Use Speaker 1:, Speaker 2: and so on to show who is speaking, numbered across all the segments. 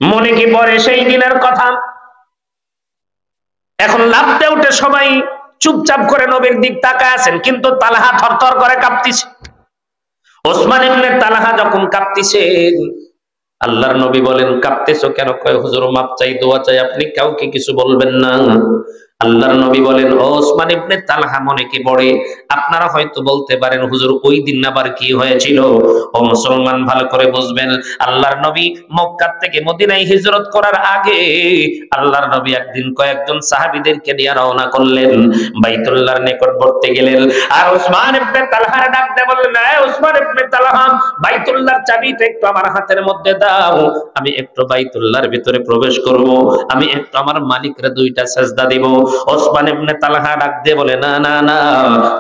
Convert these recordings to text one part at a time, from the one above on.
Speaker 1: মনে কি পড়ে সেই দিনের কথা? এখন লাফতে উঠে সবাই চুপচাপ করে নবীর দিক তাকায় আছেন, কিন্তু তালহা থরথর করে কাঁপতিছে। ওসমান ইবনে তালহা যখন কাঁপতিছেন, আল্লাহর নবী বলেন, কাঁপতেছো কেন? কয়, হুজুর মাপ চাই, দোয়া চাই, আপনি কাউকে কিছু বলবেন না। আল্লাহর নবী বলেন, ও ওসমান ইবনে তালহা, মনে কি পড়ে? আপনারা হয়তো বলতে পারেন, হুজুর ওই দিন আবার কি হয়েছিল? ও মুসলমান, ভালো করে বুঝবেন। আল্লাহর নবী মক্কা থেকে মদিনায় হিজরত করার আগে আল্লাহর নবী একদিন কয়েকজন সাহাবীদেরকে নিয়ে রওনা করলেন, বাইতুল্লাহর নিকটবর্তী গেলেন। আর ওসমান ইবনে তালহা ডাক দিয়ে বললেন, এই ওসমান ইবনে তালহা, বাইতুল্লাহর চাবিটা একটু আমার হাতের মধ্যে দাও, আমি একটু বাইতুল্লাহর ভিতরে প্রবেশ করব, আমি একটু আমার মালিকের দুইটা সেজদা দিব। ওসমান ইবনে তালহা ডাক দিয়ে বলে, না না না,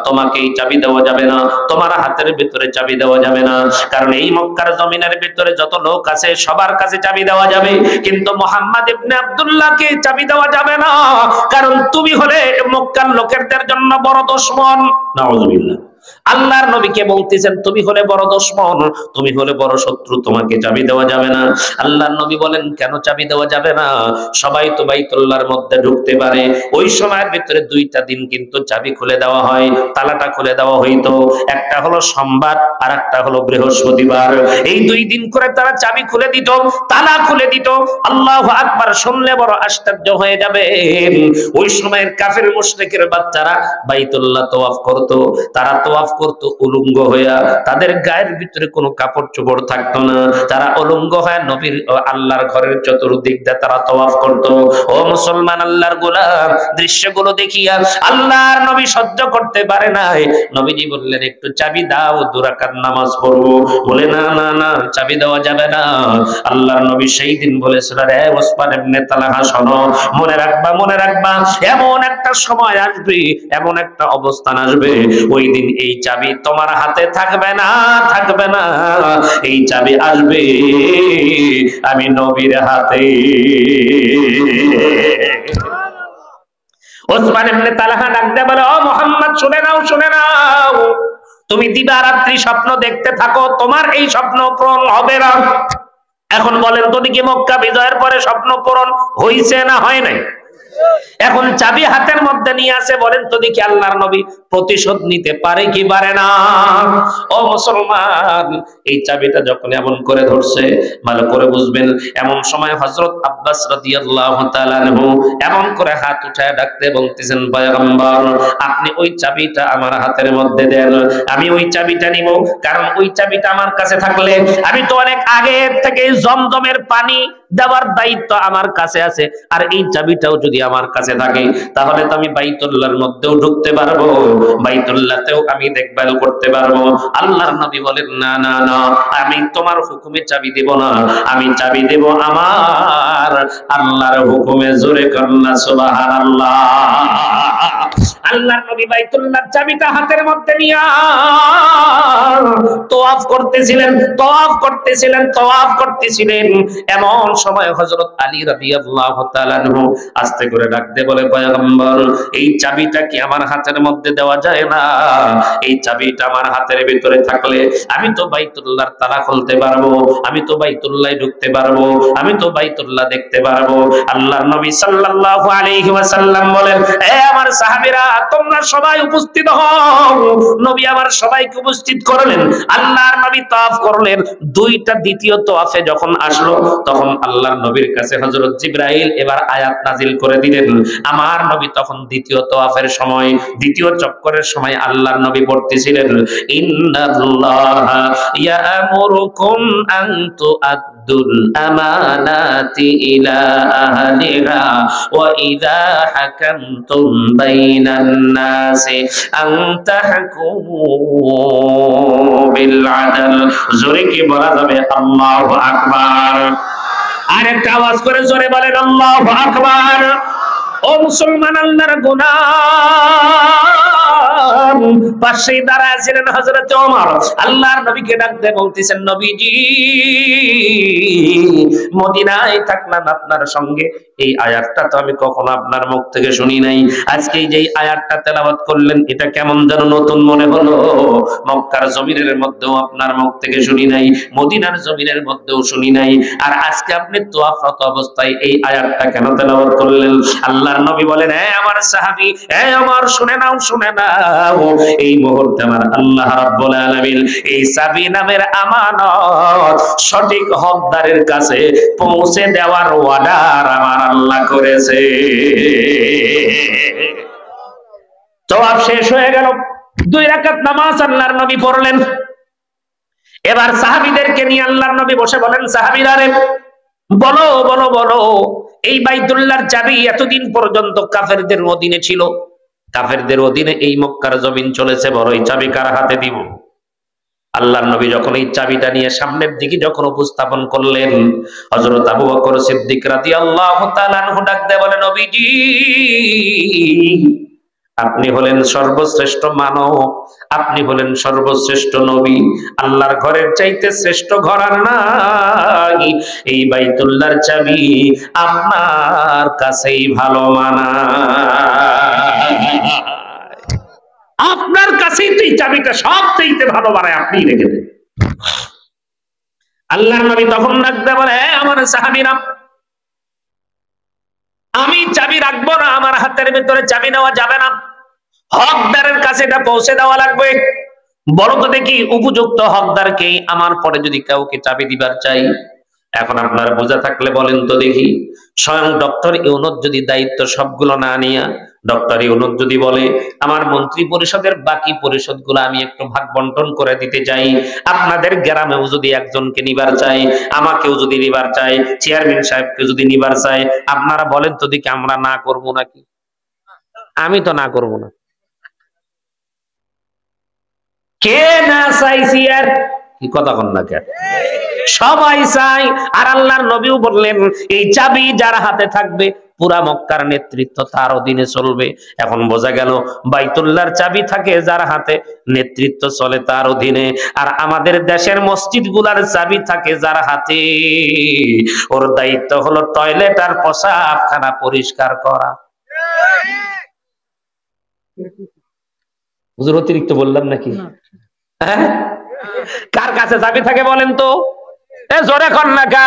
Speaker 1: তোমাকে এই চাবি দেওয়া যাবে না, তোমার হাতের ভিতরে চাবি দেওয়া যাবে না। কারণ এই মক্কার জমিনের ভিতরে যত লোক আছে সবার কাছে চাবি দেওয়া যাবে, কিন্তু মুহাম্মদ ইবনে আব্দুল্লাহকে চাবি দেওয়া যাবে না, কারণ তুমি হলে মক্কার লোকেদের জন্য বড় দুশমন। নাউযুবিল্লাহ। আল্লাহর নবীকে বলতেছেন, তুমি হলে বড় দুশমন, তুমি হলে বড় শত্রু, তোমাকে চাবি দেওয়া যাবে না। আল্লাহর নবী বলেন, কেন চাবি দেওয়া যাবে না? সবাই তো বাইতুল্লাহর মধ্যে ঢুকতে পারে। ওই সময়ের ভিতরে দুইটা দিন কিন্তু চাবি খুলে দেওয়া হয়, তালাটা খুলে দেওয়া হইতো। একটা হলো সোমবার আর একটা হলো বৃহস্পতিবার। এই দুই দিন করে তারা চাবি খুলে দিত, তালা খুলে দিত। আল্লাহু আকবার, শুনলে বড় আশ্চর্য হয়ে যাবে। ওই সময়ের কাফের মুশরিকের বাচ্চারা বাইতুল্লাহ তওয়াফ করত, তারা তওয়াফ করত উলঙ্গ হইয়া, তাদের গায়ের ভিতরে কোনো কাপড় চোপড় থাকতো না, তারা উলঙ্গ হয়ে নবীর আল্লাহর ঘরের চতুর্দিক দিয়ে তারা তওয়াফ করত। ও মুসলমান, আল্লাহর গোলাম, দৃশ্যগুলো দেখিয়া আল্লাহর নবী সহ্য করতে পারে নাই। নবীজি বললেন, একটু চাবি দাও, 2 রাকাত নামাজ পড়বো। বলে, না না না, চাবি দেওয়া যাবে না। আল্লাহর নবী সেই দিন বলেছিলেন, হে ওসমান ইবনে তালহা, শোনো, মনে রাখবা, মনে রাখবা, এমন একটা সময় আসবে, এমন একটা অবস্থান আসবে, ওই দিন এই চাবি তোমার হাতে থাকবে না, থাকবে না। এই চাবি আসবে আমি নবীর হাতে। ওসমান ইবনে তালহা ডাক দিয়ে বলে, ও মুহাম্মদ, শুনে নাও, শুনে নাও, তুমি দিবারাত্রি স্বপ্ন দেখতে থাকো, তোমার এই স্বপ্ন পূরণ হবে না। এখন বলেন তো দেখি, মক্কা বিজয়ের পরে স্বপ্ন পূরণ হইছে না হয় নাই? এখন চাবি হাতের মধ্যে নিয়ে আসে, বলেন তো দেখি আল্লাহর নবী প্রতিশোধ নিতে পারে কি পারে না? ও মুসলমান, এই চাবিটা যখন এমন করে ধরছে, ভালো করে বুঝবেন, এমন সময় হযরত আব্বাস রাদিয়াল্লাহু তাআলা আনহু এমন করে হাত উঠায় ডাকতে বলতেছেন, পয়গম্বর, আপনি ওই চাবিটা আমার হাতের মধ্যে দেন, আমি ওই চাবিটা নিব। কারণ ওই চাবিটা আমার কাছে থাকলে আমি তো অনেক আগে থেকে জমজমের পানি দেওয়ার দায়িত্ব আমার কাছে আছে, আর এই চাবিটাও যদি আমার কাছে থাকে তাহলে তো আমি বাইতুল্লাহর মধ্যেও ঢুকতে পারবো, বাইতুল্লাহতেও আমি দেখভাল করতে পারবো। আল্লাহর নবী বলেন, না না না, আমি তোমার হুকুমে চাবি দেব না, আমি চাবি দেব আমার আল্লাহর হুকুমে। জোরে কন্না সুবহানাল্লাহ। আল্লাহর নবী বাইতুল্লাহর চাবিটা হাতের মধ্যে নিয়ে তওয়াফ করতেছিলেন, তওয়াফ করতেছিলেন, তওয়াফ করতেছিলেন। এমন সময় হযরত আলী রাদিয়াল্লাহু তাআলা আনহু আস্তে করে ডাক দিয়ে বলে, পয়গম্বর, এই চাবিটা কি আমার হাতের মধ্যে দেওয়া যায় না? এই চাবিটা আমার হাতের ভিতরে থাকলে আমি তো বাইতুল্লাহর তালা খুলতে পারবো, আমি তো বাইতুল্লাহে ঢুকতে পারবো, আমি তো বাইতুল্লাহ দেখতে পারবো। আল্লাহর নবী সাল্লাল্লাহু আলাইহি ওয়াসাল্লাম বলেন, এ আমার সাহাবীরা, তোমরা সবাই উপস্থিত হও। নবী আমার সবাইকে উপস্থিত করলেন। আল্লাহর নবী তওয়াফ করলেন। দ্বিতীয় তওয়াফে যখন আসলো, তখন আল্লাহর নবীর কাছে হযরত জিবরাইল এবার আয়াত নাজিল করে দিলেন। আমার নবী তখন দ্বিতীয় তওয়াফের সময়, দ্বিতীয় চক্করের সময় আল্লাহর নবী পড়তেছিলেন, ইন্নাল্লাহা ইয়া'মুরুকুম আন তু'আদ্দুল আমানাতি ইলা আহলিহা ওয়া ইযা হাকামতুম বাইনান নাসি আন তাহকুমু বিল আদল। জোরে কি বলা যাবে? আল্লাহু আকবার। আরেকটা আওয়াজ করে জোরে বলেন, আল্লাহু আকবার। ও মুসলমান, আল্লাহর গোলাম, সালাম। পাশেই দাঁড়ায় ছিলেন হযরত ওমর। আল্লাহর নবীকে ডাক দিয়ে বলতেছেন, নবীজি মদিনায় থাকলাম আপনার সঙ্গে, এই আয়াতটা তো আমি কখনো আপনার মুখ থেকে শুনি নাই। আজকে এই যে আয়াতটা তেলাওয়াত করলেন, এটা কেমন যেন নতুন মনে হলো। মক্কার জমিনের মধ্যেও আপনার মুখ থেকে শুনি নাই, মদিনার জমিনের মধ্যেও শুনি নাই, আর আজকে আপনি তোয়াফরত অবস্থায় এই আয়াতটা কেন তেলাওয়াত করলেন? আল্লাহর নবী বলেন, হে আমার সাহাবী, হে আমার শুনে নাও, শুনে নাও, এই মুহূর্তে আমার আল্লাহ রাব্বুল আলামিন এই চাবি নামের আমানত সঠিক হকদারের কাছে পৌঁছে দেওয়ার ওয়াদার আমার আল্লাহ করেছে। জবাব শেষ হয়ে গেল। 2 রাকাত নামাজ আল্লাহর নবী পড়লেন। এবার সাহাবীদেরকে নিয়ে আল্লাহর নবী বসে বলেন, সাহাবীরা রে, বলো বলো বলো, এই বাইতুল্লাহর চাবি এতদিন পর্যন্ত কাফেরদের অধীনে ছিল, কাফেরদের অধীনে এই মক্কার জমিন চলেছে, বড় এই চাবি কার হাতে দিব? আল্লাহর নবী যখন এই চাবিটা নিয়ে সামনের দিকে যখন উপস্থাপন করলেন, হযরত আবু বকর সিদ্দিক রাদিয়াল্লাহু তাআলা আনহু ডাক দিয়ে বলেন, নবীজি আপনি হলেন সর্বশ্রেষ্ঠ মানব, আপনি হলেন সর্বশ্রেষ্ঠ নবী, আল্লাহর ঘরের চাইতে শ্রেষ্ঠ ঘর আর নাই, এই বাইতুল্লাহর চাবি আপনার কাছেই ভালো মানায়, আপনার কাছেই তো এই চাবিটা সবচেয়ে ভালো মানায়, আপনি রেখে দেন। আল্লাহর নবী তখন ডাকতে বলে, আমার সাহাবীরা, আমি চাবি রাখবো না, আমার হাতের ভিতরে চাবি নেওয়া যাবে না, হকদারের কাছে এটা পৌঁছে দেওয়া লাগবে। বলো তো দেখি, উপযুক্ত হকদারকে আমার পরে যদি কাউকে চাবি দিবার চাই, এখন আপনার বোঝা থাকলে বলেন তো দেখি, স্বয়ং ডক্টর ইউনূস যদি দায়িত্ব সবগুলো না নিয়া, ডক্টর ইউনূস যদি বলে আমার মন্ত্রী পরিষদের বাকি পরিষদগুলো আমি একটু ভাগ বন্টন করে দিতে চাই, আপনাদের গ্রামেও যদি একজনকে নিবার চাই, আমাকেও যদি নিবার চাই, চেয়ারম্যান সাহেবকে যদি নিবার চাই, আপনারা বলেন তো দেখি আমরা না করব নাকি? আমি তো না করব না। কে না চাইছি? আর কি কথা কন না কেন? সবাই চাই। আর আল্লাহর নবীও বললেন, এই চাবি যার হাতে থাকবে পুরা মক্কার নেতৃত্ব তার অধীনে চলবে। এখন বোঝা গেল বাইতুল্লাহর চাবি থাকে যার হাতে, নেতৃত্ব চলে তার অধীনে। আর আমাদের দেশের মসজিদগুলার চাবি থাকে যার হাতে, ওর দায়িত্ব হলো টয়লেট আর প্রসাবখানা পরিষ্কার করা। হুজুর অতিরিক্ত বললাম নাকি? হ্যাঁ, কার কাছে চাবি থাকে বলেন তো? জোরে কর না কা?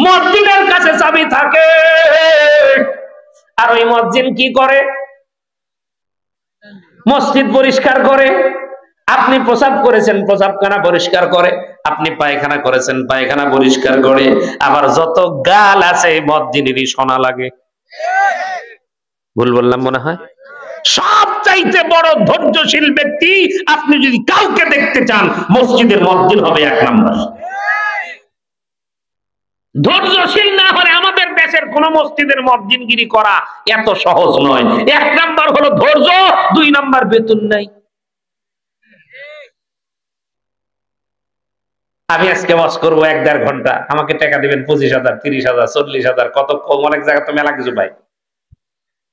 Speaker 1: মসজিদের কাছে চাবি থাকে। আর ওই মসজিদ কি করে? মসজিদ পরিষ্কার করে। আপনি প্রসাব করেছেন, প্রসাবখানা পরিষ্কার করে। আপনি পায়খানা করেছেন, পায়খানা পরিষ্কার করে। আবার যত গাল আছে মসজিদেরই শোনা লাগে। ভুল বললাম মনে হয়? সবচাইতে বড় ধৈর্যশীল ব্যক্তি আপনি যদি কাউকে দেখতে চান, মসজিদের মুয়াজ্জিন হবে 1 নাম্বার। ধৈর্যশীল না হলে আমাদের দেশের কোন মসজিদের মুয়াজ্জিনগিরি করা এত সহজ নয়। 1 নাম্বার হলো ধৈর্য, 2 নাম্বার বেতন নাই। আমি আজকে ওয়াজ করবো 1-1.5 ঘন্টা, আমাকে টাকা দিবেন 25,000, 30,000, 40,000, কত কম, অনেক জায়গা তো মেলা কিছু পাই।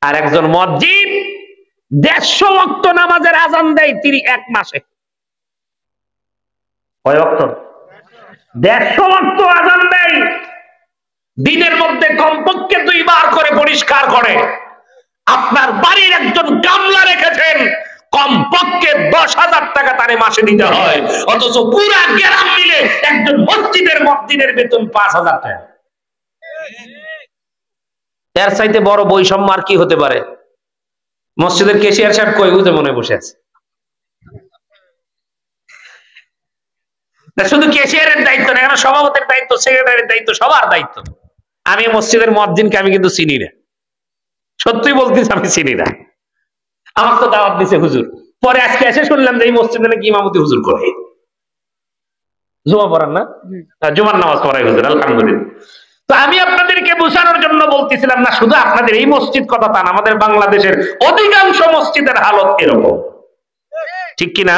Speaker 1: আর একজন মুয়াজ্জিন 150 ওয়াক্ত নামাজের আযান দেয় 1 মাসে। কয় ওয়াক্ত? 150 ওয়াক্ত আযান দেয়। দিনের মধ্যে কমপক্ষে 2 বার করে পরিষ্কার করে। আপনার বাড়ির একজন কামলা রেখেছেন, কমপক্ষে 10,000 টাকা তারে মাসে দিতে হয়, অথচ পুরা গ্রাম মিলে একজন মসজিদের মুয়াজ্জিনের বেতন 5,000 টাকা। এর চাইতে বড় বৈষম্য আর কি হতে পারে? মসজিদের ক্যাশিয়ার সাহেব কই? বুঝে মনে বসে আছে। শুধু ক্যাশিয়ারের দায়িত্ব না, এখানে সভাপতির দায়িত্ব, সেক্রেটারির দায়িত্ব, সবার দায়িত্ব। আমি মসজিদের মুয়াজ্জিনকে আমি কিন্তু চিনি না, সত্যি বলতেছি আমি চিনি না। আমার তো দাওয়াত দিছে হুজুর, পরে আজকে এসে শুনলাম যে এই মসজিদে নাকি ইমামতি হুজুর করে। জুমা পড়ান না? জুমার নামাজ পড়াই হুজুর, আলহামদুলিল্লাহ। তো আমি আপনাদেরকে বোঝানোর জন্য বলতেছিলাম না, শুধু আপনাদের এই মসজিদ কথা তা না, আমাদের বাংলাদেশের অধিকাংশ মসজিদের হালত এরকম, ঠিক কিনা?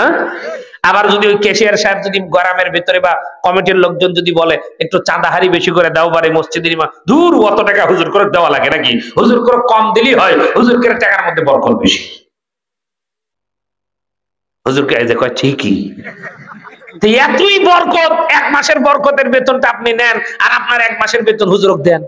Speaker 1: আবার যদি ওই ক্যাশিয়ার সাহেব যদি গ্রামের ভিতরে বা কমিটির লোকজন যদি বলে একটু চাঁদাহারি বেশি করে দাও পারে মসজিদের ইমাম, দূর অত টাকা হুজুর করে দেওয়া লাগে নাকি? হুজুর করে কম দিলেই হয়, হুজুর করে টাকার মধ্যে বরকত বেশি। হুজুরকে এই যে কয় ঠিকই। এতই বরকত, 1 মাসের বরকতের বেতনটা আপনি নেন আর আপনার 1 মাসের বেতন হুজুরক দেন।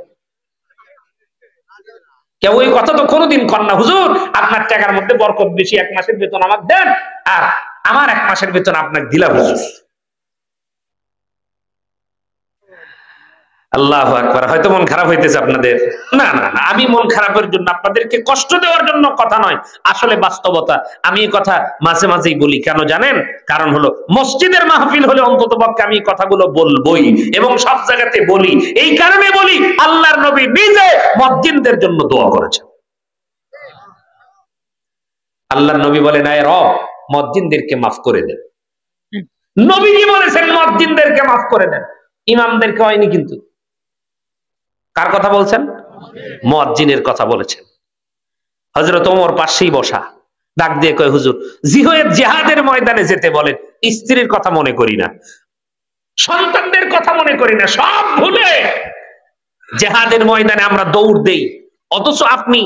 Speaker 1: কেউ ওই কথা তো কোনোদিন কর না, হুজুর আপনার টাকার মধ্যে বরকত বেশি, 1 মাসের বেতন আমাকে দেন আর আমার 1 মাসের বেতন আপনাকে দিলাম হুজুর। আল্লাহু আকবার। হয়তো মন খারাপ হইতেছে আপনাদের। না না না, আমি মন খারাপের জন্য, আপনাদেরকে কষ্ট দেওয়ার জন্য কথা নয়, আসলে বাস্তবতা। আমি এই কথা মাঝে মাঝেই বলি, কেন জানেন? কারণ হলো মসজিদের মাহফিল হলে অন্ততপক্ষে আমি কথাগুলো বলবোই এবং সব জায়গাতে বলি। এই কারণে বলি, আল্লাহর নবী নিজে মুয়াজ্জিনদের জন্য দোয়া করেছেন। আল্লাহর নবী বলেন, আয় রব মুয়াজ্জিনদেরকে মাফ করে দেন। নবীজি বলেছেন মুয়াজ্জিনদেরকে মাফ করে দেন, ইমামদেরকে হয়নি। কিন্তু কার কথা বলছেন? মুয়াজ্জিনের কথা বলেছেন। হযরত ওমর পাশেই বসা, ডাক দিয়ে কয়, হুজুর জিহাদের ময়দানে যেতে বলেন, স্ত্রীর কথা মনে করি না, সন্তানদের কথা মনে করি না, সব ভুলে জিহাদের ময়দানে আমরা দৌড় দেই। অথচ আপনি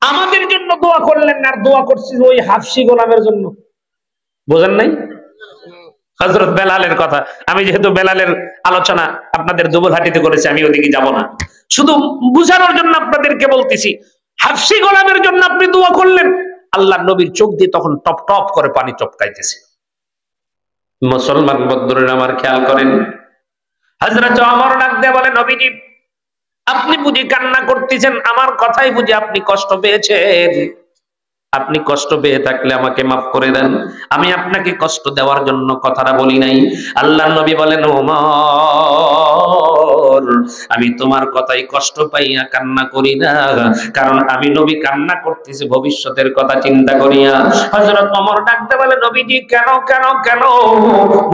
Speaker 1: আমাদের জন্য দোয়া করলেন না, আর দোয়া করছি ওই হাফসি গোলামের জন্য। বোঝেন নাই? হযরত বেলালের কথা, আমি যেহেতু বেলালের আলোচনা আপনাদের দুবলহাটিতে করেছি, আমি ওদিকে যাব না, শুধু বুঝানোর জন্য আপনাদেরকে বলতেছি। হাফসি গোলামের জন্য আপনি দোয়া করলেন, আল্লাহর নবীর চোখ দিয়ে তখন টপ টপ করে পানি টপকাইতেছে। মুসলমান বন্ধুরা আমার খেয়াল করেন, হযরত ওমর ডাক দিয়ে বলে, নবীজি আপনি বুঝি কান্না করতেছেন, আমার কথাই বুঝি আপনি কষ্ট পেয়েছেন? আপনি কষ্ট পেয়ে থাকলে আমাকে মাফ করে দেন, আমি আপনাকে কষ্ট দেওয়ার জন্য কথাটা বলি নাই। আল্লাহর নবী বলেন, ওমর আমি তোমার কথাই কষ্ট পাইয়া কান্না করি না, কারণ আমি নবী কান্না করতেছি ভবিষ্যতের কথা চিন্তা করিয়া। হযরত ওমর ডাকতে বলে, নবীজি কেন কেন কেন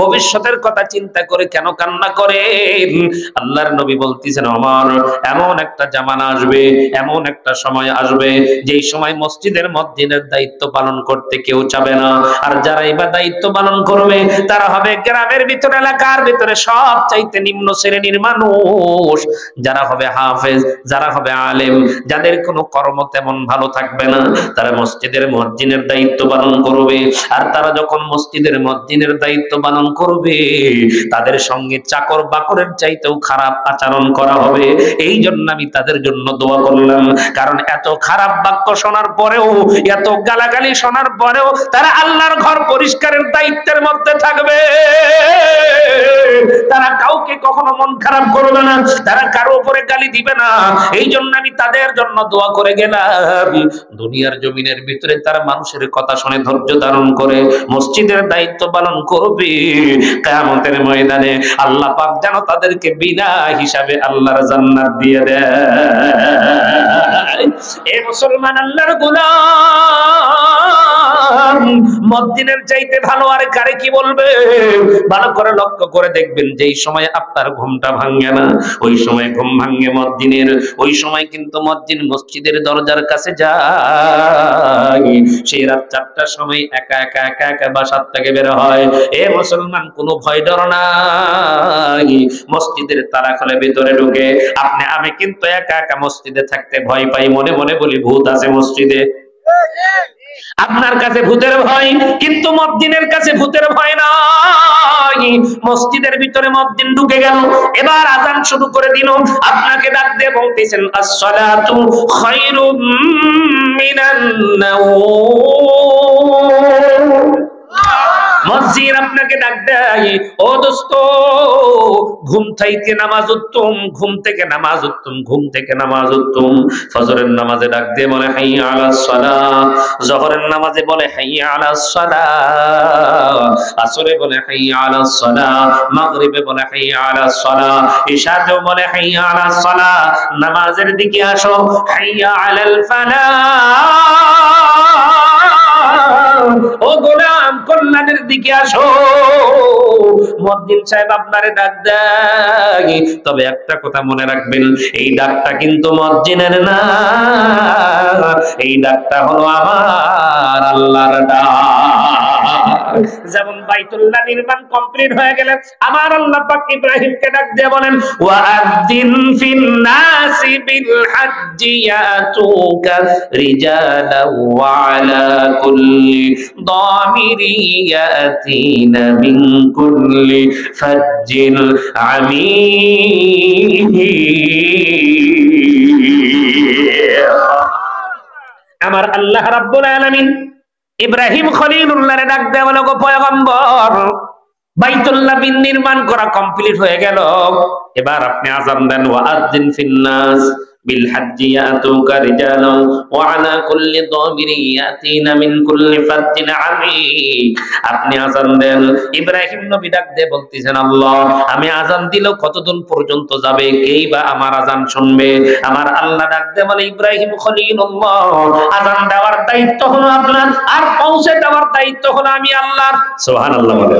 Speaker 1: ভবিষ্যতের কথা চিন্তা করে কেন কান্না করেন? আল্লাহর নবী বলতেছেন, ওমর এমন একটা জামানা আসবে, এমন একটা সময় আসবে, যেই সময় মসজিদের মধ্যে দায়িত্ব পালন করতে কেউ চাবে না, আর যারা এই দায়িত্ব পালন করবে তারা হবে গ্রামের ভিতরে, এলাকার ভিতরে সব চাইতে নিম্ন শ্রেণীর মানুষ। যারা হবে হাফেজ, যারা হবে আলেম, যাদের কোনো কর্ম তেমন ভালো থাকবে না, তারা মসজিদের মুয়াজ্জিনের দায়িত্ব পালন করবে। আর তারা যখন মসজিদের মুয়াজ্জিনের দায়িত্ব পালন করবে, তাদের সঙ্গে চাকর বাকরের চাইতেও খারাপ আচরণ করা হবে। এই জন্য আমি তাদের জন্য দোয়া করলাম, কারণ এত খারাপ বাক্য শোনার পরেও, এত গালাগালি শোনার পরেও তারা আল্লাহর ঘর পরিষ্কারের দায়িত্বের মধ্যে থাকবে। তারা কাউকে কখনো মন খারাপ করবে না, তারা কারো উপরে গালি দিবে না। এই জন্য আমি তাদের জন্য দোয়া করে গেলাম। দুনিয়ার জমিনের ভিতরে তারা মানুষের কথা শুনে ধৈর্য ধারণ করে মসজিদের দায়িত্ব পালন করবে, কিয়ামতের ময়দানে আল্লাহ পাক যেন তাদেরকে বিনা হিসাবে আল্লাহর জান্নাত দিয়ে দেয়। এ মুসলমান আল্লাহর গোলাম, মুয়াজ্জিনের চাইতে ভালো আর কারে কি বলবে? ভালো করে লক্ষ্য করে দেখবেন, যেই সময় আপনার ঘুমটা ভাঙে না, ওই সময় ঘুম ভাঙে মুয়াজ্জিনের। ওই সময় কিন্তু মুয়াজ্জিন মসজিদের দরজার কাছে যায়, সেই রাত 4টার সময় একা একা একা একা বাসার থেকে বের হয়। এ মুসলমান, কোনো ভয় ডর নাই, মসজিদের তালা খুলে ভিতরে ঢুকে আপনি আমি কিন্তু একা একা মসজিদে থাকতে ভয় পাই, মনে মনে বলি ভূত আছে মসজিদে। আপনার কাছে ভূতের ভয়, কিন্তু মুয়াজ্জিনের কাছে ভূতের ভয় নাই। মসজিদের ভিতরে মুয়াজ্জিন ঢুকে গেল, এবার আযান শুরু করে দিল, আপনাকে ডাক দিয়ে বলতেছেন, আসসালাতু খায়রুম মিনান নাওম। মসজিদ আপনাকে ডাক দেয়, ও দোস্ত ঘুম থেকে নামাজ উত্তম, ঘুম থেকে নামাজ উত্তম, ঘুম থেকে নামাজ উত্তম। ফজরের নামাজে ডাক দিয়ে বলে হাইয়া আলাস সালাহ, যোহরের নামাজে বলে হাইয়া আলাস সালাহ, আসরে বলে হাইয়া আলাস সালাহ, মাগরিবে বলে হাইয়া আলাস সালাহ, ইশাতেও বলে হাইয়া আলাস সালাহ। নামাজের দিকে আসো, হাইয়া আলাল ফালাহ। ও গোলাম, কল্যাণের দিকে আসো। মুয়াজ্জিন সাহেব আপনারে ডাক দেয়, তবে একটা কথা মনে রাখবেন, এই ডাকটা কিন্তু মুয়াজ্জিনের না, এই ডাকটা হলো আমার আল্লাহর ডাক। যেমন বাইতুল্লাহ নির্মাণ কমপ্লিট হয়ে গেলে আমার আল্লাহ পাক ইব্রাহিমকে ডাক দিয়ে বলেন ওয়াআযিন ফিন নাসি বিল হাজ্জি ইয়াতুকা রিজালান ওয়া আলা কুল্লি দামিরি ইয়াতিনা মিন কুল্লি ফাজ্জিন আমিন। আমার আল্লাহ রাব্বুল আলামিন ইব্রাহিম খলিলুল্লাহরে ডাক দেয়া বলে, গো পয়গম্বর, বাইতুল্লাহ নির্মাণ করা কমপ্লিট হয়ে গেল, এবার আপনি আযান দেন ওয়াআযিন ফিন নাস বিল হাজ্জি ইয়াতুকা রিজালান ওয়া আলা কুল্লি দামিরি ইয়াতিনা মিন কুল্লি ফাজ্জিন আমিক। আপনি আযান দেন। ইব্রাহিম নবী ডাক দিয়ে বলতেছেন, আল্লাহ আমি আযান দিল কতদূর পর্যন্ত যাবে, কেই বা আমার আযান শুনবে? আমার আল্লাহ ডাক দিয়ে বলে, ইব্রাহিম খলিলুল্লাহ, আযান দেওয়ার দায়িত্ব হলো আপনার, আর পৌঁছে দেওয়ার দায়িত্ব হলো আমি আল্লাহর। সুবহানাল্লাহ বলে।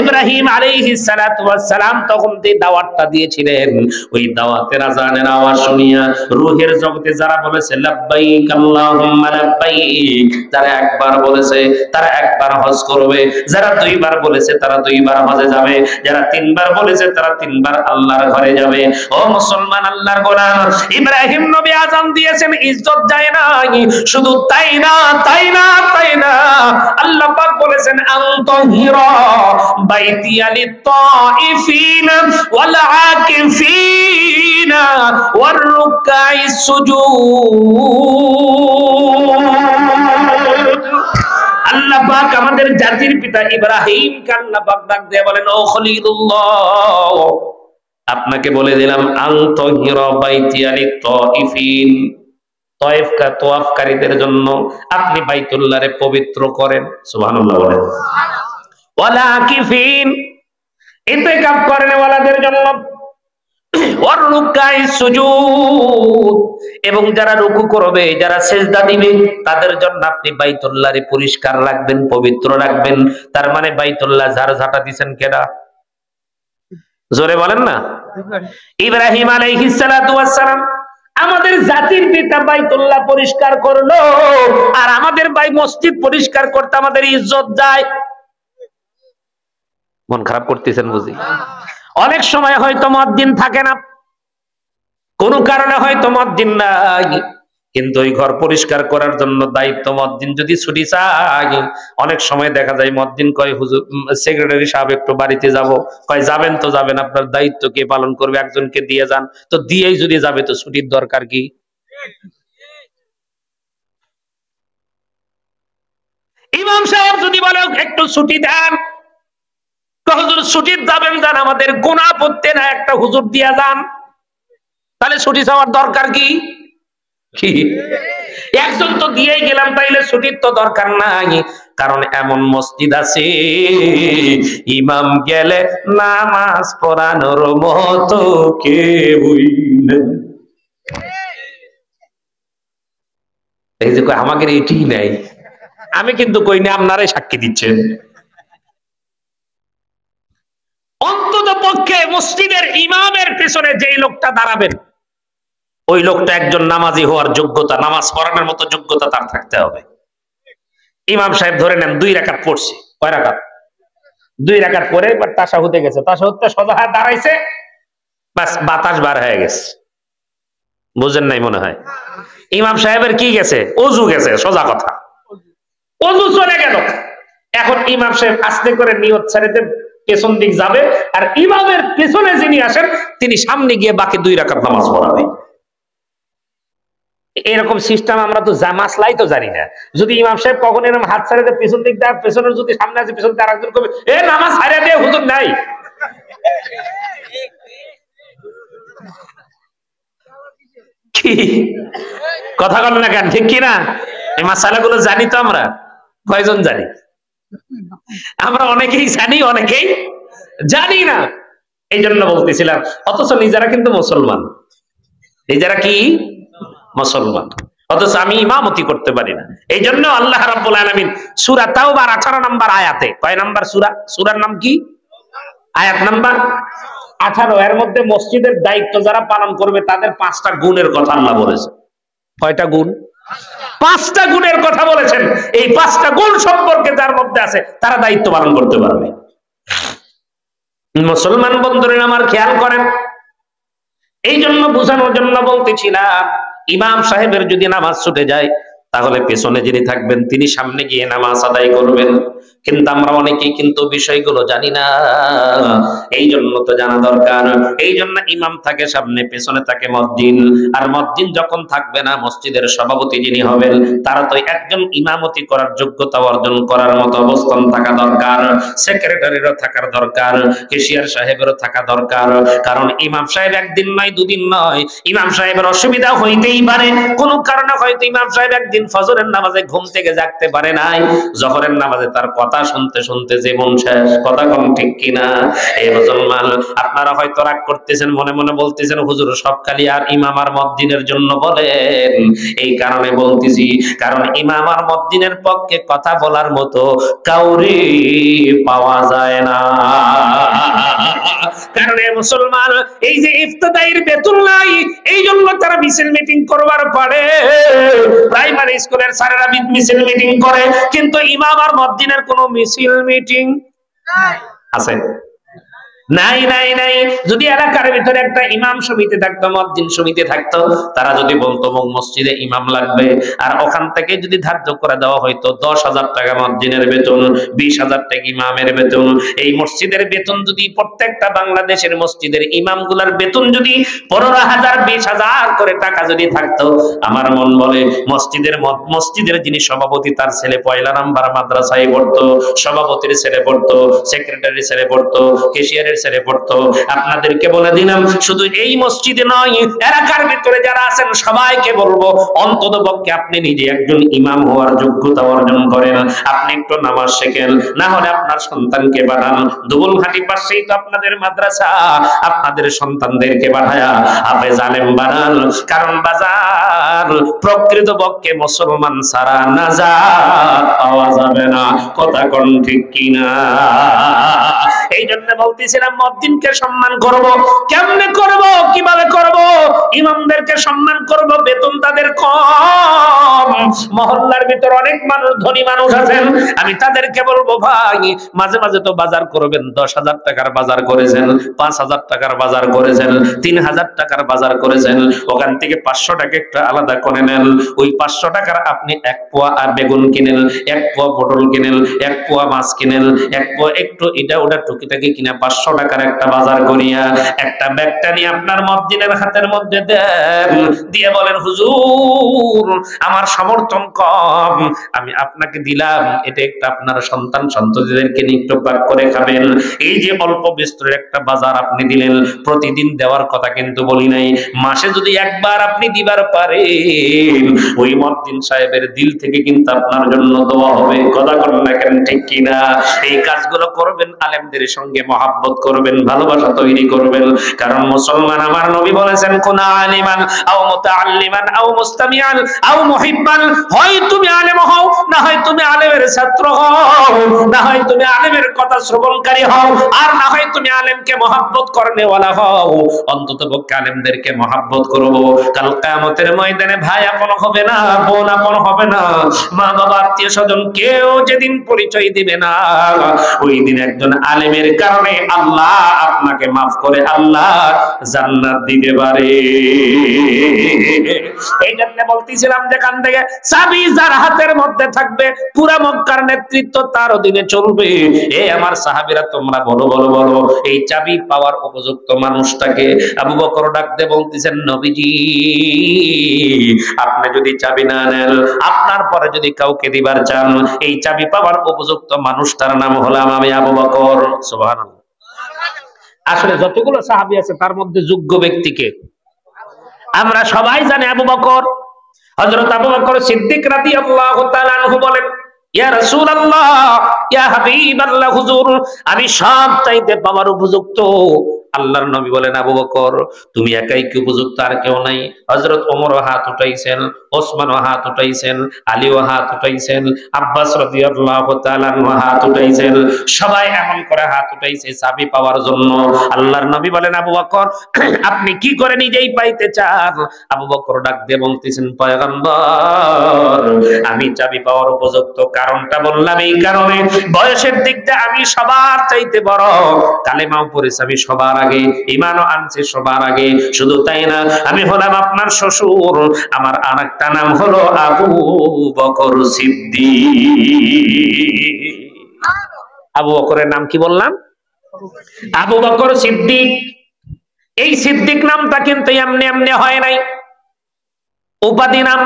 Speaker 1: ইব্রাহিম আলাইহিস সালাতু ওয়াস সালাম তখন যে দাওয়াতটা দিয়েছিলেন, ওই দাওয়াতের আযানের আওয়াজ শুনিয়া রূহের জগতে যারা বলেছে লাব্বাইক আল্লাহুম্মা লাব্বাইক, যারা একবার বলেছে তারা একবার হজ করবে, যারা দুইবার বলেছে তারা দুইবার হজে যাবে, যারা তিনবার বলেছে তারা তিনবার আল্লাহর ঘরে যাবে। ও মুসলমান, আল্লাহর গোলাম, ইব্রাহিম নবী আযান দিয়েছেন, ইজ্জত যায় না। শুধু তাই না, তাই না, তাই না, আল্লাহ পাক বলেছেন আনতাহিরা বাইতিয়া লিত-তাইফিনা ওয়াল আকিফিনা ওয়ার রুকাইস সুজুদ। আল্লাহ পাক আমাদের জাতির পিতা ইব্রাহিমকে আল্লাহ পাক ডাক দিয়ে বলেন, ও খলিলুল্লাহ, আপনাকে বলে দিলাম আনতাহিরা বাইতিয়া লিত-তাইফিন, তায়েফকা তাওয়াফকারীদের জন্য আপনি বাইতুল্লাহরে পবিত্র করেন। সুবহানাল্লাহ বলেন। ওয়ালা আকিফিন, ইতিকাফ করেন ওয়ালাদের জন্য। ওয়ার রুকাইস সুজুদ, এবং যারা রুকু করবে, যারা সিজদা দিবে, তাদের জন্য আপনি বাইতুল্লাহরে পরিষ্কার রাখবেন, পবিত্র রাখবেন। তার মানে বাইতুল্লাহ ঝাড়ঝাঁটা দিবেন কেডা? জোরে বলেন না। ইব্রাহিম আলাইহিস সালাতু ওয়াস সালাম আমাদের জাতির পিতা বাইতুল্লাহ পরিষ্কার করলো, আর আমাদের ভাই মসজিদ পরিষ্কার করতে আমাদের ইজ্জত যায়। মন খারাপ করতেছেন বুঝি? অনেক সময় হয়তো মুয়াজ্জিন থাকে না, কোন কারণে হয়তো মুয়াজ্জিন নাই, কিন্তু ওই ঘর পরিষ্কার করার জন্য দায়িত্ব মুয়াজ্জিন যদি ছুটি চায়, অনেক সময় দেখা যায় মুয়াজ্জিন কয়, হুজুর সেক্রেটারি সাহেব একটু বাড়িতে যাব, কয় যাবেন তো যাবেন, আপনার দায়িত্ব কে পালন করবে? একজনকে দিয়ে যান। তো দিয়েই যদি যাবে তো ছুটির দরকার কি? ইমাম সাহেব যদি বলে একটু ছুটি দেন, হুজুর ছুটি যাবেন, যান, আমাদের গুনাহ পড়তে না, একটা হুজুর দিয়া যান, তাহলে ছুটি চাওয়ার দরকার কি? একজন তো দিয়েই গেলাম, তাইলে ছুটির তো দরকার নাই। কারণ এমন মসজিদ আছে ইমাম গেলে নামাজ পড়ানোর মতো কেউই নেই। এই যে আমাদের এটি নাই, আমি কিন্তু কই না, আপনারাই সাক্ষী দিচ্ছেন। অন্তত পক্ষে মসজিদের ইমামের পেছনে যেই লোকটা দাঁড়াবেন, ওই লোকটা একজন নামাজি হওয়ার যোগ্যতা, নামাজ পড়ানোর মতো যোগ্যতা তার থাকতে হবে। ইমাম সাহেব ধরে নেন 2 রাকাত পড়ছে, কয় রাকাত? 2 রাকাত পরে এবার তাশাহুদে গেছে, তাশাহুদে সোজা হয়ে দাঁড়াইছে, বাস বাতাস বার হয়ে গেছে। বুঝেন নাই মনে হয়? ইমাম সাহেবের কি গেছে? ওযু গেছে, সোজা কথা। ওযু চলে গেল। এখন ইমাম সাহেব আস্তে করে নিয়ত ছেড়ে পেছন দিক যাবে, আর ইমামের পেছনে যিনি আসেন তিনি সামনে গিয়ে বাকি 2 রাকাত নামাজ পড়াবে। এরকম সিস্টেম আমরা তো মাসলাই তো জানি না। যদি ইমাম সাহেব কখন এরকম হাত ছাড়ে দেয় পেছন দিক দেয়, পেছনের যদি সামনে আছে পেছন দিয়ে আরেকজন কবে এ নামাজ ছাড়ে দিয়ে হুজুর নাই, কি কথা বলেন না কেন? ঠিক কিনা? এই মাসালাগুলো জানি তো আমরা, কয়জন জানি? আমরা অনেকেই জানি, অনেকেই জানি না। এই জন্য বলতেছিলাম, অথচ নিজেরা কিন্তু মুসলমান, নিজেরা কি মুসলমান, অথচ আমি ইমামতি করতে পারি না। এই জন্য আল্লাহ রাব্বুল আলামিন সূরা তাওবার 18 নম্বর আয়াতে, কয় নাম্বার সূরা? সূরার নাম কি? আয়াত নাম্বার 18, এর মধ্যে মসজিদের দায়িত্ব যারা পালন করবে তাদের 5টা গুণের কথা আল্লাহ বলেছে। কয়টা গুণ? 5টা গুণের কথা বলেছেন, এই 5টা গুণ সম্পর্কে যার মধ্যে আছে তারা দায়িত্ব পালন করতে পারবে। মুসলমান বন্ধুরা আমার খেয়াল করেন, এই জন্য বোঝানোর জন্য বলতেছিলাম, ইমাম সাহেবের যদি নামাজ ছুটে যায় তাহলে পেছনে যিনি থাকবেন তিনি সামনে গিয়ে নামাজ আদায় করবেন। কিন্তু আমরা অনেকেই কিন্তু বিষয়গুলো জানি না, এই জন্য তো জানা দরকার। এই জন্য ইমাম থাকে সামনে, পেছনে থাকে মুয়াজ্জিন। আর মুয়াজ্জিন যখন থাকবে না, মসজিদের সভাপতি যিনি হবেন তারা তো একজন ইমামতি করার যোগ্যতা অর্জন করার মতো অবস্থান থাকা দরকার, সেক্রেটারিরও থাকার দরকার, কেশিয়ার সাহেবেরও থাকা দরকার। কারণ ইমাম সাহেব একদিন নয়, দুদিন নয়, ইমাম সাহেবের অসুবিধা হইতেই পারে। কোনো কারণে হয়তো ইমাম সাহেব একদিন ফজরের নামাজে ঘুম থেকে জাগতে পারে নাই, জোহরের নামাজে তার কথা শুনতে শুনতে জীবন শেষ। কথা কোন ঠিক কিনা? এই মুসলমান, আপনারা হয়তো রাগ করতেছেন, মনে মনে বলতেছেন হুজুর সব খালি আর ইমাম আর মুয়াজ্জিনের জন্য বলেন। এই কারণে বলতেছি, কারণ ইমাম আর মুয়াজ্জিনের পক্ষে কথা বলার মতো কাউরে পাওয়া যায় না। কারণ মুসলমান, এই যে ইফতেদায়ীর বেতন নাই, এই জন্য তারা মিছিল মিটিং করবার পারে। প্রাইমারি স্কুলের স্যারেরা মিছিল মিটিং করে, কিন্তু ইমাম আর মুয়াজ্জিনের কোনো মিছিল মিটিং আছে? নাই নাই নাই। যদি এলাকার ভিতরে একটা ইমাম সমিতি থাকতো, মুয়াজ্জিন সমিতি থাকতো, তারা যদি বলতো মসজিদে ইমাম লাগবে, আর ওখান থেকে যদি ধার্য করে দেওয়া হয়তো 10,000 টাকা মুয়াজ্জিনের বেতন, 20,000 টাকা ইমামের বেতন, এই মসজিদের বেতন যদি প্রত্যেকটা বাংলাদেশের মসজিদের ইমামগুলার বেতন যদি 15,000 20,000 করে টাকা যদি থাকতো, আমার মন বলে মসজিদের যিনি সভাপতি তার ছেলে 1 নাম্বার মাদ্রাসায় পড়তো, সভাপতির ছেলে পড়তো, সেক্রেটারি ছেলে পড়তো, কেশিয়ারের ছেলে পড়তো। আপনাদেরকে বলে দিলাম, শুধু এই মসজিদে নয়, এলাকার ভিতরে যারা আছেন সবাইকে বলবো, অন্তত পক্ষে আপনি নিজে একজন ইমাম হওয়ার যোগ্যতা অর্জন করেন। আপনি একটু নামাজ শেখেন, না হলে আপনার সন্তানকে পাঠান। দুবুলঘাটি পাশেই তো আপনাদের মাদ্রাসা, আপনাদের সন্তানদেরকে পাঠায়া হাফেজ আলেম বানান। কারণ বাজার প্রকৃত পক্ষে মুসলমান ছাড়া নাজাত পাওয়া যাবে না। কথা কোন ঠিক কিনা? এই জন্য বলতেছিলাম, মুয়াজ্জিনকে সম্মান করব। কেমনে করব? কিভাবে করব? ইমামদেরকে সম্মান করব, বেতন তাদের কম। মহল্লার ভিতর অনেক মানুষ, ধনী মানুষ আছেন, আমি তাদেরকে বলবো ভাই মাঝে মাঝে তো বাজার করবেন। 10,000 টাকার বাজার করেছেন, 5,000 টাকার বাজার করেছেন, 3,000 টাকার বাজার করেছেন, ওখান থেকে 500 টাকা একটু আলাদা করে নেন। ওই 500 টাকার আপনি 1 পোয়া বেগুন কিনেন, 1 পোয়া পটল কিনেন, 1 পোয়া মাছ কিনেন, 1 পোয়া একটু এটা ওটা টুকিটাকি কিনা 500 টাকার একটা বাজার করিয়া একটা ব্যাগটা নিয়ে আপনার মুয়াজ্জিনের হাতের মধ্যে দেন, দিয়ে বলেন হুজুর আমার সমর্থন কম, আমি আপনাকে দিলাম, এটা একটা আপনার সন্তান সন্ততিদেরকে নিয়ে একটু ভাগ করে খাবেন। এই যে অল্প বিস্তরের একটা বাজার আপনি দিলেন, প্রতিদিন দেওয়ার কথা কিন্তু বলি নাই, মাসে যদি একবার আপনি দিবার পারেন, ওই মুয়াজ্জিন সাহেবের দিল থেকে কিন্তু আপনার জন্য দোয়া হবে। কথা বলেন না কেন ঠিক কিনা? এই কাজগুলো করবেন, আলেমদের সঙ্গে মহব্বত করবেন, ভালোবাসা তৈরি করবেন। কারণ মুসলমান, আমার নবী বলেছেন কুনা আলিমান আও মুতাআল্লিমান আও মুস্তামিআন আও মুহিব্বান, হয় তুমি আলেম হও, না হয় তুমি আলেমের ছাত্র হও, না হয় তুমি আলেমের কথা শ্রবণকারী হও, আর না হয় তুমি আলেমকে মহব্বত করনেওয়ালা হও। অন্তত পক্ষে আলেমদেরকে মহব্বত করব। কাল কিয়ামতের ময়দানে ভাই আপন হবে না, বোন আপন হবে না, মা বাবা আত্মীয় স্বজন কেউ যেদিন পরিচয় দিবে না, ওই দিন একজন আলেমের কারণে আল্লাহ আপনাকে মাফ করে আল্লাহ জান্নাত দিতে পারে। এই জন্য বলতেছিলাম, যেখান থেকে চাবি যার হাতের মধ্যে থাকবে, পুরা মক্কার নেতৃত্ব তার অধীনে চলবে। এই আমার সাহাবীরা তোমরা বলো বলো বলো, এই চাবি পাওয়ার উপযুক্ত মানুষটাকে? আবু বকর ডাকতে বলতেছেন, নবীজি আপনি যদি চাবি না নেন, আপনার পরে যদি কাউকে দিবার চান, এই চাবি পাওয়ার উপযুক্ত মানুষটার নাম হলাম আমি আবু বকর। সুবহানাল্লাহ। আসলে যতগুলো সাহাবী আছে তার মধ্যে যোগ্য ব্যক্তিকে আমরা সবাই জানি আবু বকর। হযরত আবু বকর সিদ্দিক রাদিয়াল্লাহু তাআলা আনহু বলেন, ইয়া রাসূলুল্লাহ, ইয়া হাবিবাল্লাহ, হুজুর আমি সব চাইতে পাওয়ার উপযুক্ত আল্লাহর নবী বলেন, আবু বকর তুমি একাই কি উপযুক্ত, আর কেউ নাই? হযরত ওমরও হাত উঠাইছেন, ওসমানও হাত উঠাইছেন, আলীও হাত উঠাইছেন, আব্বাস রাদিয়াল্লাহু তাআলা আনহু হাত উঠাইছেন। সবাই এমন করে হাত উঠাইছে চাবি পাওয়ার জন্য। আল্লাহর নবী বলেন, আবু বকর আপনি কি করে নিজেই পাইতে চান? আবু বকর ডাক দিয়ে বলতেছেন, পয়গম্বর আমি চাবি পাওয়ার উপযুক্ত। কারণটা বললাম এই কারণে, বয়সের দিকটা আমি সবার চাইতে বড়, কালেমাও পড়েছি আমি সবার আগে, ঈমানও আনছি সবার আগে। শুধু তাই না, আমি হলাম আপনার শ্বশুর, আমার আরেকটা নাম হলো আবু বকর সিদ্দিক। আবু বকরের নাম কি বললাম? আবু বকর সিদ্দিক। এই সিদ্দিক নামটা কিন্তু এমনি এমনি হয় নাই, উপাধি নাম।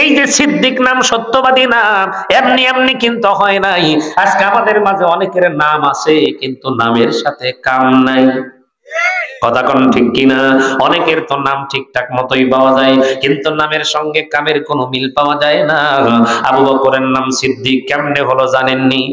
Speaker 1: এই যে সিদ্দিক নাম, সত্যবাদী নাম, এমনি এমনি কিন্তু হয় নাই। আজকে আমাদের মাঝে অনেকের নাম আছে কিন্তু নামের সাথে কাম নাই। কথা কোন ঠিক কিনা? অনেকের তো নাম ঠিকঠাক মতোই পাওয়া যায় কিন্তু নামের সঙ্গে কামের কোনো মিল পাওয়া যায় না। আবু বকরের নাম সিদ্দিক কেমনে হলো জানেননি?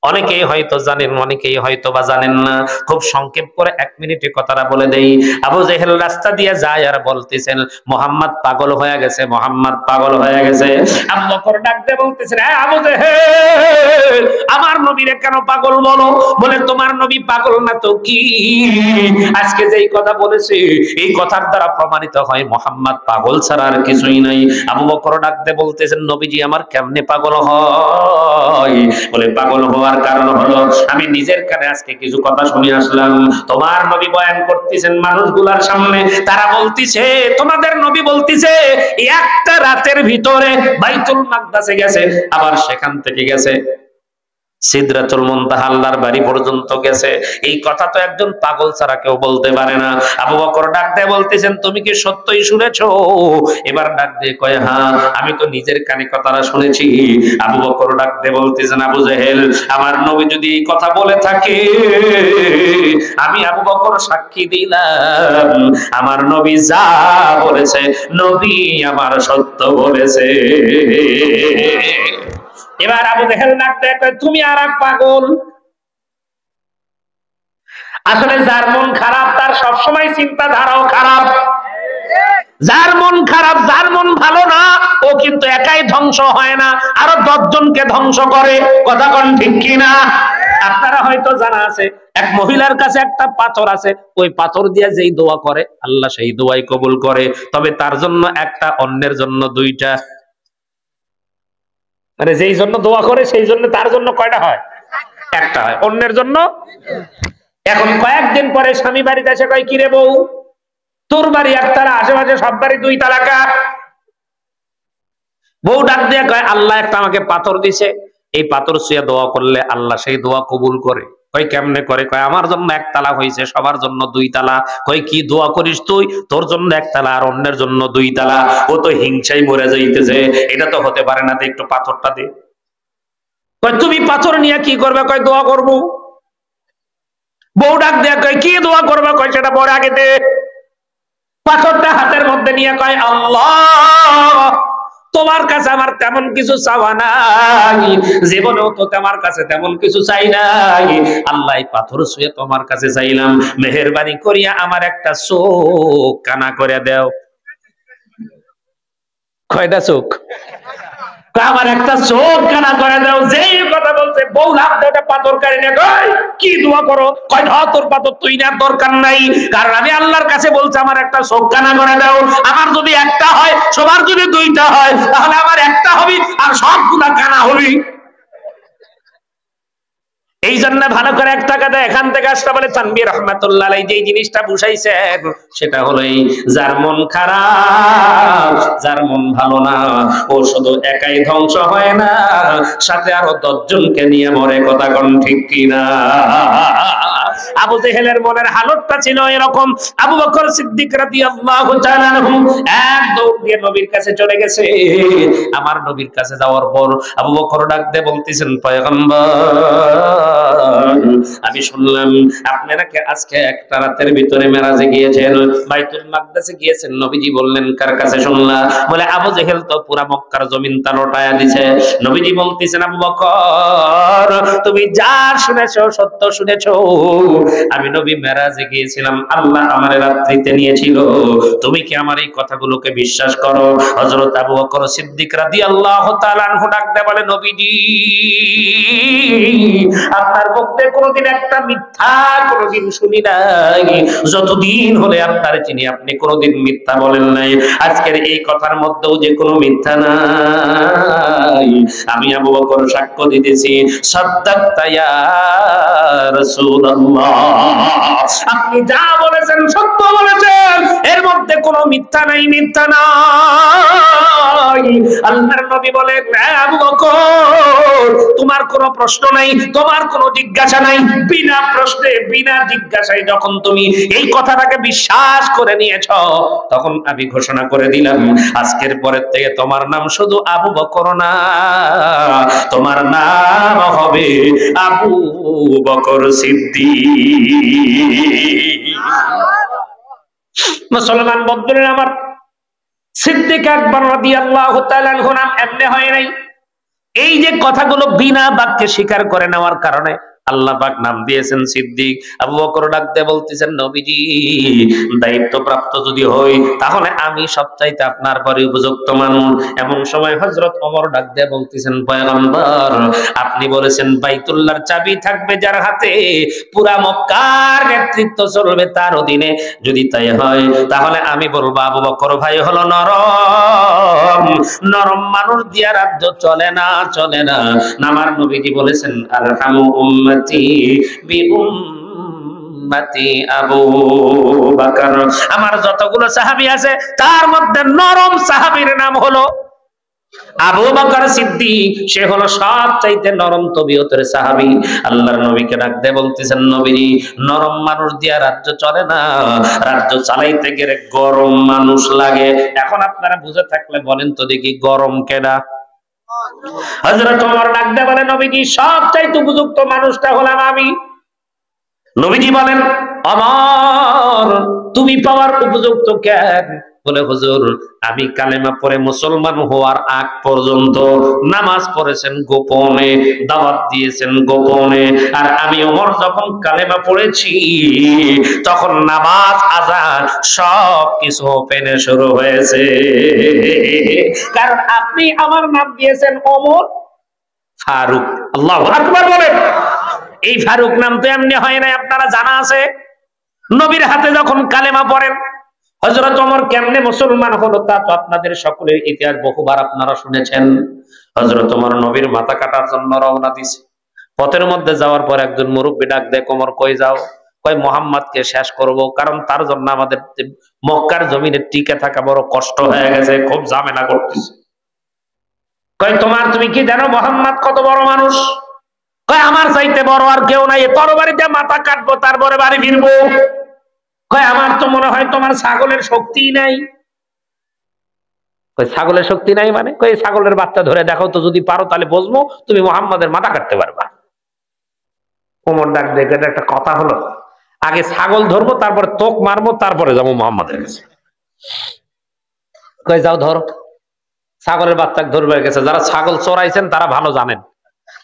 Speaker 1: অনেকেই হয়তো জানেন, অনেকেই হয়তো বা জানেন না। খুব সংক্ষেপ করে 1 মিনিটে কথাটা বলে দেই। আবু জেহেল রাস্তা দিয়ে যায় আর বলতেছেন, মোহাম্মদ পাগল হয়ে গেছে, মোহাম্মদ পাগল হয়ে গেছে। আবু বকর ডাক দিয়ে বলতেছেন, আবু জেহেল আমার নবীরে কেন পাগল বলো? বলে তোমার নবী পাগল না তো কি? আজকে যেই কথা বলেছে এই কথার দ্বারা প্রমাণিত হয় মোহাম্মদ পাগল ছাড়া আর কিছুই নাই। আবু বকর ডাক দিয়ে বলতেছেন, নবীজি আমার কেমনে পাগল হয়? বলে পাগল হওয়ার কারণ হলো আমি নিজের কানে আজকে কিছু কথা শুনে আসলাম। তোমার নবী বয়ান করতেছেন মানুষগুলার সামনে, তারা বলতিছে তোমাদের নবী বলতিছে একটা রাতের ভিতরে বাইতুল মাকদাসে গেছে, আবার সেখান থেকে গেছে সিদরাতুল মুনতাহা আল্লাহর বাড়ি পর্যন্ত গেছে। এই কথা তো একজন পাগল ছাড়া কেউ বলতে পারে না। আবু বকর ডাক দিয়ে বলতেছেন, তুমি কি সত্যই শুনেছো? এবার ডাক দিয়ে কয়, হ্যাঁ আমি তো নিজের কানে কথাটা শুনেছি। আবু বকর ডাক দিয়ে বলতেছেন, আবু জেহেল আমার নবী যদি এই কথা বলে থাকে, আমি আবু বকর সাক্ষী দিলাম আমার নবী যা বলেছে নবী আমার সত্য বলেছে। এবার আবু জেহেল ডাক দিয়ে কয়, তুমি আর এক পাগল। আসলে যার মন খারাপ তার সবসময় চিন্তাধারাও খারাপ। যার মন খারাপ, যার মন ভালো না, ও কিন্তু একাই ধ্বংস হয় না, আরো 10 জনকে ধ্বংস করে। কথা কোন ঠিক কিনা? আপনারা হয়তো জানা আছে, এক মহিলার কাছে একটা পাথর আছে, ওই পাথর দিয়ে যেই দোয়া করে আল্লাহ সেই দোয়াই কবুল করে। তবে তার জন্য একটা, অন্যের জন্য 2টা। মানে যেই জন্য দোয়া করে সেই জন্য তার জন্য কয়টা হয়? একটা হয়, অন্যের জন্য। এখন কয়েকদিন পরে স্বামী বাড়িতে এসে কয়, কিরে বউ তোর বাড়ি একতলা, আশেপাশে সব বাড়ি 2 তালাকা। বউ ডাক দিয়ে কয়, আল্লাহ একটা আমাকে পাথর দিছে, এই পাথর ছুঁয়ে দোয়া করলে আল্লাহ সেই দোয়া কবুল করে। কয় কেমনে করে? কয় আমার জন্য 1 তালা হয়েছে, সবার জন্য 2 তালা। কয় কি দোয়া করিস তুই? তোর জন্য 1 তালা আর অন্যের জন্য 2 তালা। ও তো হিংসাই মরে যাইতেছে, এটা তো হতে পারে না, একটু পাথরটা দে। কয় তুমি পাথর নিয়ে কি করবে? কয় দোয়া করবো। বউ ডাক দিয়ে কয়, কি দোয়া করবে? কয় সেটা পরে আগে দে। পাথরটা হাতের মধ্যে নিয়ে কয়, আল্লাহ তোমার কাছে আমার তেমন কিছু চাওয়া নাই, জীবনেও তো তোমার কাছে তেমন কিছু চাই নাই। আল্লাহ পাথর ছুঁয়ে তোমার কাছে চাইলাম, মেহেরবানি করিয়া আমার একটা চোখ কানা করে দাও। কয়টা চোখ? আমার একটা চোখ কানা করে দাও। যেই কথা বলছে বউ লাভ দেওয়া পাথর কারি না। কয় কি দোয়া করো? কয় ধর তোর পাথর তুই না, দরকার নাই, কারণ আমি আল্লাহর কাছে বলছি আমার একটা চোখ কানা করে দাও। আমার যদি একটা হয়, সবার যদি 2টা হয়, তাহলে আমার একটা হবি আর সবগুলা কানা হবি। এই জন্য ভালো করে একটা কথা এখান থেকে আসতে বলে তানবীর রহমাতুল্লাহ আলাইহি যে জিনিসটা বুঝাইছেন সেটা হলো এই, যার মন খারাপ, যার মন ভালো না, ও শুধু একাই ধ্বংস হয় না, সাথে আরো 10 জনকে নিয়ে মরে। কথা কোন ঠিক কিনা? আবু জেহেলের মনের হালতটা ছিল এরকম। আবু বকর সিদ্দিক রাদিয়াল্লাহু তাআলা আনহু এক দৌড় দিয়ে নবীর কাছে চলে গেছে। আমার নবীর কাছে যাওয়ার পর আবু বকর ডাক দিয়ে বলতেছেন, পয়গম্বর আমি শুনলাম আপনি নাকি আজকে একটা রাতের ভিতরে মেরাজে গিয়েছেন, বাইতুল মাকদাসে গিয়েছেন। নবীজি বললেন, কার কাছে শুনলা? বলে আবু জেহেল তো পুরা মক্কার জমিন তা লটায়া দিছে। নবীজি বলতেছেন, আবু বকর তুমি যা শুনেছো সত্য শুনেছো, আমি নবী মেরাজে গিয়েছিলাম, আল্লাহ আমার রাত্রিতে নিয়েছিল। তুমি কি আমার এই কথাগুলোকে বিশ্বাস করো? হযরত আবু বকর সিদ্দিক রাদিয়াল্লাহু তাআলা আনহু ডাক দেয়া বলে, নবীজি, আপনার মুখ থেকে কোনোদিন একটা মিথ্যা কোনোদিন শুনি নাই। যতদিন হলে আপনার চিনি, আপনি কোনোদিন মিথ্যা বলেন নাই। আজকের এই কথার মধ্যেও যে কোনো মিথ্যা নাই। আমি আবু বকর সাক্ষ্য দিতেছি, সাদ্দাকতা ইয়া রাসূলুল্লাহ, আপনি যা বলেছেন সত্য বলেছেন, এর মধ্যে কোনো মিথ্যা নাই, মিথ্যা নাই। আল্লাহর নবী বলেন, আবু বকর, তোমার কোনো প্রশ্ন নাই, তোমার কোনো জিজ্ঞাসা নাই। বিনা প্রশ্নে বিনা জিজ্ঞাসায় যখন তুমি এই কথাটাকে বিশ্বাস করে নিয়েছ, তখন আমি ঘোষণা করে দিলাম, আজকের পরের থেকে তোমার নাম শুধু আবু বকর না, তোমার নাম হবে আবু বকর সিদ্দিক। মুসলমান বন্ধুরা আমার, সিদ্দিক আকবর রাদিয়াল্লাহু তাআলা আনহু নাম এমনি হয় নাই। এই যে কথাগুলো বিনা বাক্যে স্বীকার করে নেওয়ার কারণে আল্লাহ পাক নাম দিয়েছেন সিদ্দিক। আবু বকর ডাক দিয়ে বলতেছেন, নবীজি, দায়িত্বপ্রাপ্ত যদি হই তাহলে আমি সবচাইতে আপনার পরে উপযুক্ত মানুষ। এমন সময় হযরত ওমর ডাক দিয়ে বলতেছেন, পয়গম্বর, আপনি বলেছেন বাইতুল্লাহর চাবি থাকবে যার হাতে, পুরা মক্কার নেতৃত্ব চলবে তার অধীনে। যদি তাই হয় তাহলে আমি বলবো আবু বকর ভাই হলো নরম, নরম মানুষ দিয়া রাজ্য চলে না, চলে না। আমার নবীজি বলেছেন, আরহামু উম্মতি বি উম্মতি আবু বকর। আমার যতগুলো সাহাবী আছে তার মধ্যে নরম সাহাবীর নাম হলো আবু বকর সিদ্দিক। সে হলো সবচাইতে নরম তবিয়তের সাহাবী। আল্লাহর নবীকে ডাক দিয়ে বলতেছেন, নবীজি, নরম মানুষ দিয়া রাজ্য চলে না, রাজ্য চালাইতে গেলে গরম মানুষ লাগে। এখন আপনারা বুঝে থাকলে বলেন তো দেখি, গরম কেডা? হযরত ওমর ডাক দিয়ে বলেন, নবীজি, সবচাইতে উপযুক্ত মানুষটা হলাম আমি। নবীজি বলেন, ওমর, তুমি পাওয়ার উপযুক্ত কেন? বলে, হুজুর, আমি কালেমা পড়ে মুসলমান হওয়ার আগ পর্যন্ত নামাজ পড়েছেন গোপনে, দাওয়াত দিয়েছেন গোপনে, আর আমি ওমর যখন কালেমা পড়েছি তখন নামাজ, আযান সব কিছু ওপেনে শুরু হয়েছে। কারণ আপনি আমার নাম দিয়েছেন ওমর ফারুক। আল্লাহু আকবার বলেন। এই ফারুক নাম তো এমনি হয় না, আপনারা জানা আছে। নবীর হাতে যখন কালেমা পড়েন, হযরত ওমর কেমনে মুসলমান হলো তা তো আপনাদের সকলের ইতিহাস বহুবার আপনারা শুনেছেন। হযরত ওমর নবীর মাথা কাটার জন্য রওনা দিছে। পথের মধ্যে যাওয়ার পর একজন মুরব্বী ডাক দেয়, ওমর কই যাও? কয়, মুহাম্মদকে শেষ করব, কারণ তার জন্য আমাদের মক্কার জমিনে টিকে থাকা বড় কষ্ট হয়ে গেছে, খুব ঝামেলা করতেছে। কয়, তুমি কি জানো মুহাম্মদ কত বড় মানুষ? কয়, আমার চাইতে বড় আর কেউ নাই, তরবারিতে মাথা কাটবো তারপরে বাড়ি ফিরবো। কয়, আমার তো মনে হয় তোমার ছাগলের শক্তি নাই। কয়, ছাগলের শক্তি নাই মানে? কয়, ছাগলের বাচ্চা ধরে দেখো তো, যদি পারো তাহলে বসবো, তুমি মুহাম্মাদের মাথা কাটতে পারবা। ওমর ডাক দেখে, একটা কথা হলো, আগে ছাগল ধরবো, তারপরে তোক মারবো, তারপরে যাবো মুহাম্মাদের কাছে। কয়, যাও ধরো। ছাগলের বাচ্চা ধরবে গেছে। যারা ছাগল চড়াইছেন তারা ভালো জানেন,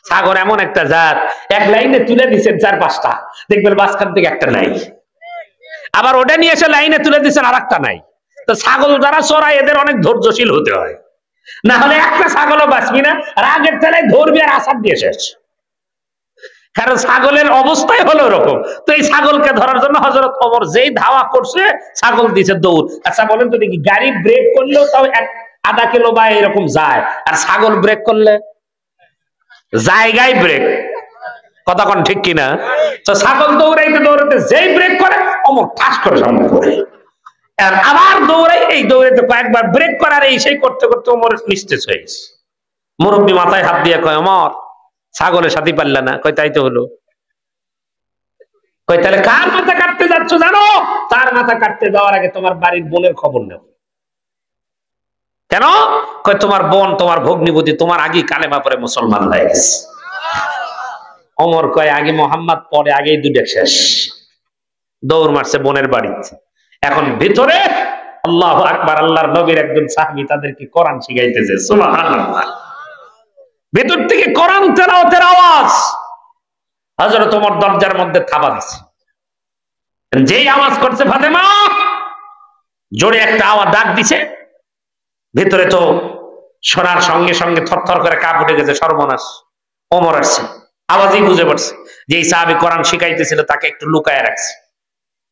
Speaker 1: ছাগল এমন একটা জাত, এক লাইনে তুলে দিচ্ছেন 4-5টা, দেখবেন মাঝখান থেকে একটা নাই। আবার ওটা নিয়ে এসে লাইনে তুলে দিচ্ছেন আর একটা নাই। তো ছাগল যারা চড়ায় এদের অনেক ধৈর্যশীল হতে হয়, না হলে একটা ছাগলও বাঁচবি না, রাগের তেলায় ধরবি আর আসাদ দিয়ে শেষ। কারণ ছাগলের অবস্থাই হলো এরকম। তো এই ছাগলকে ধরার জন্য হযরত ওমর যেই ধাওয়া করছে, ছাগল দিছে দৌড়। আচ্ছা বলেন তো দেখি, গাড়ি ব্রেক করলেও তাও 1/2 কিলো বা এরকম যায়, আর ছাগল ব্রেক করলে জায়গায় ব্রেক। কথা কোন ঠিক কিনা? তো ছাগল দৌড়াইতে দৌড়াইতে যেই ব্রেক করে, ওমর ঠাস করে সামনে পড়ে, আর আবার দৌড়াই, এই দৌড়াইতে কয়েকবার ব্রেক করার এই সেই করতে করতে ওমর নিস্তেজ হয়ে গেছে। মুরব্বী মাথায় হাত দিয়ে কয়, ওমর, ছাগলের সাথে পারলা না? কয়, তাই তো হলো। কয়, তাহলে কার মাথা কাটতে যাচ্ছ জানো? তার মাথা কাটতে যাওয়ার আগে তোমার বাড়ির বোনের খবর নেও। কেন? কয়, তোমার বোন, তোমার ভগ্নিপতি তোমার আগে কালেমা পড়ে মুসলমান হয়ে গেছে। ওমর কয়, আগে মোহাম্মদ পরে, আগেই দুটো শেষ। দৌড় মারছে বোনের বাড়িতে। এখন ভিতরে আল্লাহু আকবার, আল্লাহর নবীর একজন সাহাবী তাদেরকে কোরআন শিখাইতেছে। সুবহানাল্লাহ। ভিতর থেকে কোরআন তেলাওয়াতের আওয়াজ। হযরত ওমর দরজার মধ্যে থাবা দিছে। যেই আওয়াজ করছে ফাতেমা, জোরে একটা আওয়াজ ডাক দিছে, ভিতরে তো শোনার সঙ্গে সঙ্গে থরথর করে কাঁপ উঠে গেছে, সর্বনাশ, ওমর আসছে। আওয়াজই বুঝে পড়ছে যে এই সাহাবী কোরআন শিখাইতেছিল তাকে একটু লুকায় রাখছে,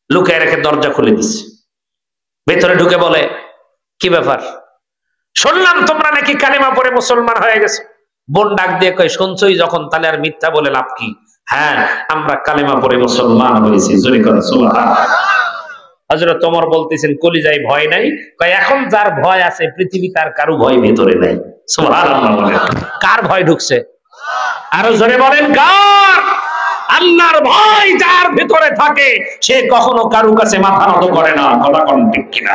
Speaker 1: লুকায় রেখে দরজা খুলে দিচ্ছে। ভেতরে ঢুকে বলে, কি ব্যাপার, শুনলাম তোমরা নাকি কালিমা পড়ে মুসলমান হয়ে গেছে। বোন ডাক দিয়ে কয়, শুনছই যখন তাহলে আর মিথ্যা বলে লাভ কি? হ্যাঁ, আমরা কালিমা পড়ে মুসলমান হয়েছি। জোরে করে সুবহানাল্লাহ। হযরত ওমর বলতেছেন, কলিজায় ভয় নাই? কয়, এখন যার ভয় আছে পৃথিবী তার কারো ভয় ভেতরে নাই। সুবহানাল্লাহ বলেন। কার ভয় ঢুকছে? আরো জোরে বলেন, কার? আল্লাহর ভয় যার ভেতরে থাকে সে কখনো কারো কাছে মাথা নত করে না। কথা কোন ঠিক কিনা?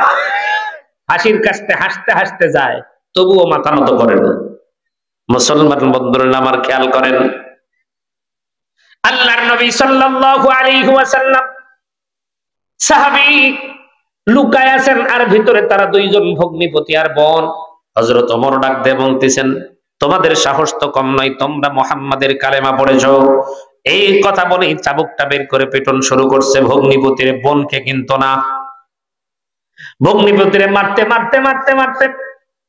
Speaker 1: হাসির কাছে হাসতে হাসতে যায়, তবুও মাথা নত করে না। মুসলমান বন্ধুরা আমার খেয়াল করেন, আল্লাহর নবী সাল্লাল্লাহু আলাইহি ওয়াসাল্লাম সাহাবী লুকায় আছেন, আর ভিতরে তারা দুইজন ভগ্নিপতি আর বোন। হযরত ওমর ডাক দিয়ে বলতেছেন, তোমাদের সাহস তো কম নয়, তোমরা মুহাম্মাদের কালেমা পড়েছো। এই কথা বলে চাবুকটা বের করে পেটন শুরু করছে। ভগ্নিপতির বোনকে কিন্তু না, ভগ্নিপতিরে মারতে মারতে মারতে মারতে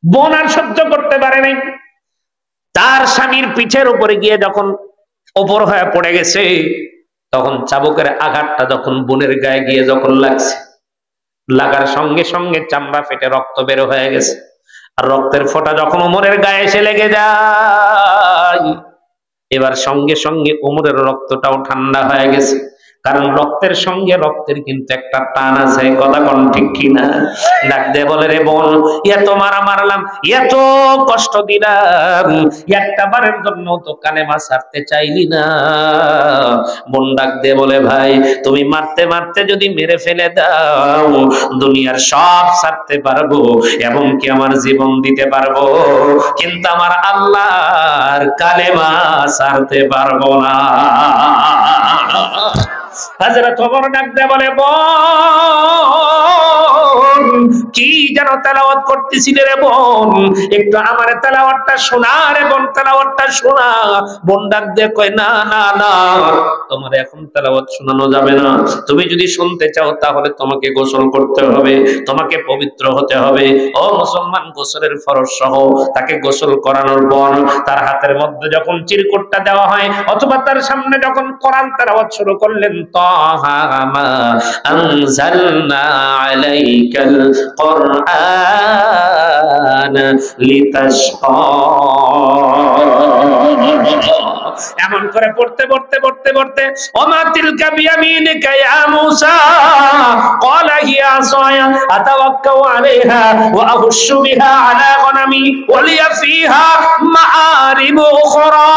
Speaker 1: বোন আর সহ্য করতে পারে নাই। তার স্বামীর পিঠের উপরে গিয়ে যখন ওপর হয়ে পড়ে গেছে, তখন চাবুকের আঘাতটা যখন বোনের গায়ে গিয়ে যখন লাগছে, লাগার সঙ্গে সঙ্গে চামড়া ফেটে রক্ত বের হয়ে গেছে। আর রক্তের ফোঁটা যখন ওমরের গায়ে এসে লেগে যায়, এবার সঙ্গে সঙ্গে ওমরের রক্তটাও ঠান্ডা হয়ে গেছে। কারণ রক্তের সঙ্গে রক্তের কিন্তু একটা টান আছে। কথা কোন ঠিক কিনা? ডাক দিয়ে বলে, রে বোন, এত মারা মারলাম, এত কষ্ট দিলাম, একটা বারের জন্য তো কালেমা ছাড়তে চাইলি না। বোন ডাক দিয়ে বলে, ভাই তুমি মারতে মারতে যদি মেরে ফেলে দাও, দুনিয়ার সব ছাড়তে পারবো, এবং কি আমার জীবন দিতে পারবো, কিন্তু আমার আল্লাহর কালেমা ছাড়তে পারবো না। হযরত ওমর ডাক দিয়ে বলে, বোন কি যেন তেলাওয়াত করতেছিলে রে বোন, একটু আমার তেলাওয়াতটা শোনা রে বোন, তেলাওয়াতটা শোনা। বোন ডাক দিয়ে কয়, না না না, তোমার এখন তেলাওয়াত শোনানো যাবে না। তুমি যদি শুনতে চাও তাহলে তোমাকে গোসল করতে হবে, তোমাকে পবিত্র হতে হবে। ও মুসলমান, গোসলের ফরজ সহ তাকে গোসল করানোর পর তার হাতের মধ্যে যখন চিরকুটটা দেওয়া হয়, অথবা তার সামনে যখন কোরআন তেলাওয়াত শুরু করলেন, তাহা মা আনজালনা আলাইকাল কুরআন লিতাশকা, এমন করে পড়তে পড়তে পড়তে পড়তে, ওমা তিলকা বিয়ামিনিকা ইয়া মূসা ক্বালা হিয়া আসায়া আতাওয়াক্কাউ আলাইহা ওয়া আহুশু বিহা আলা গনামি ওয়া লিয়া ফিহা মাআরিবু উখরা।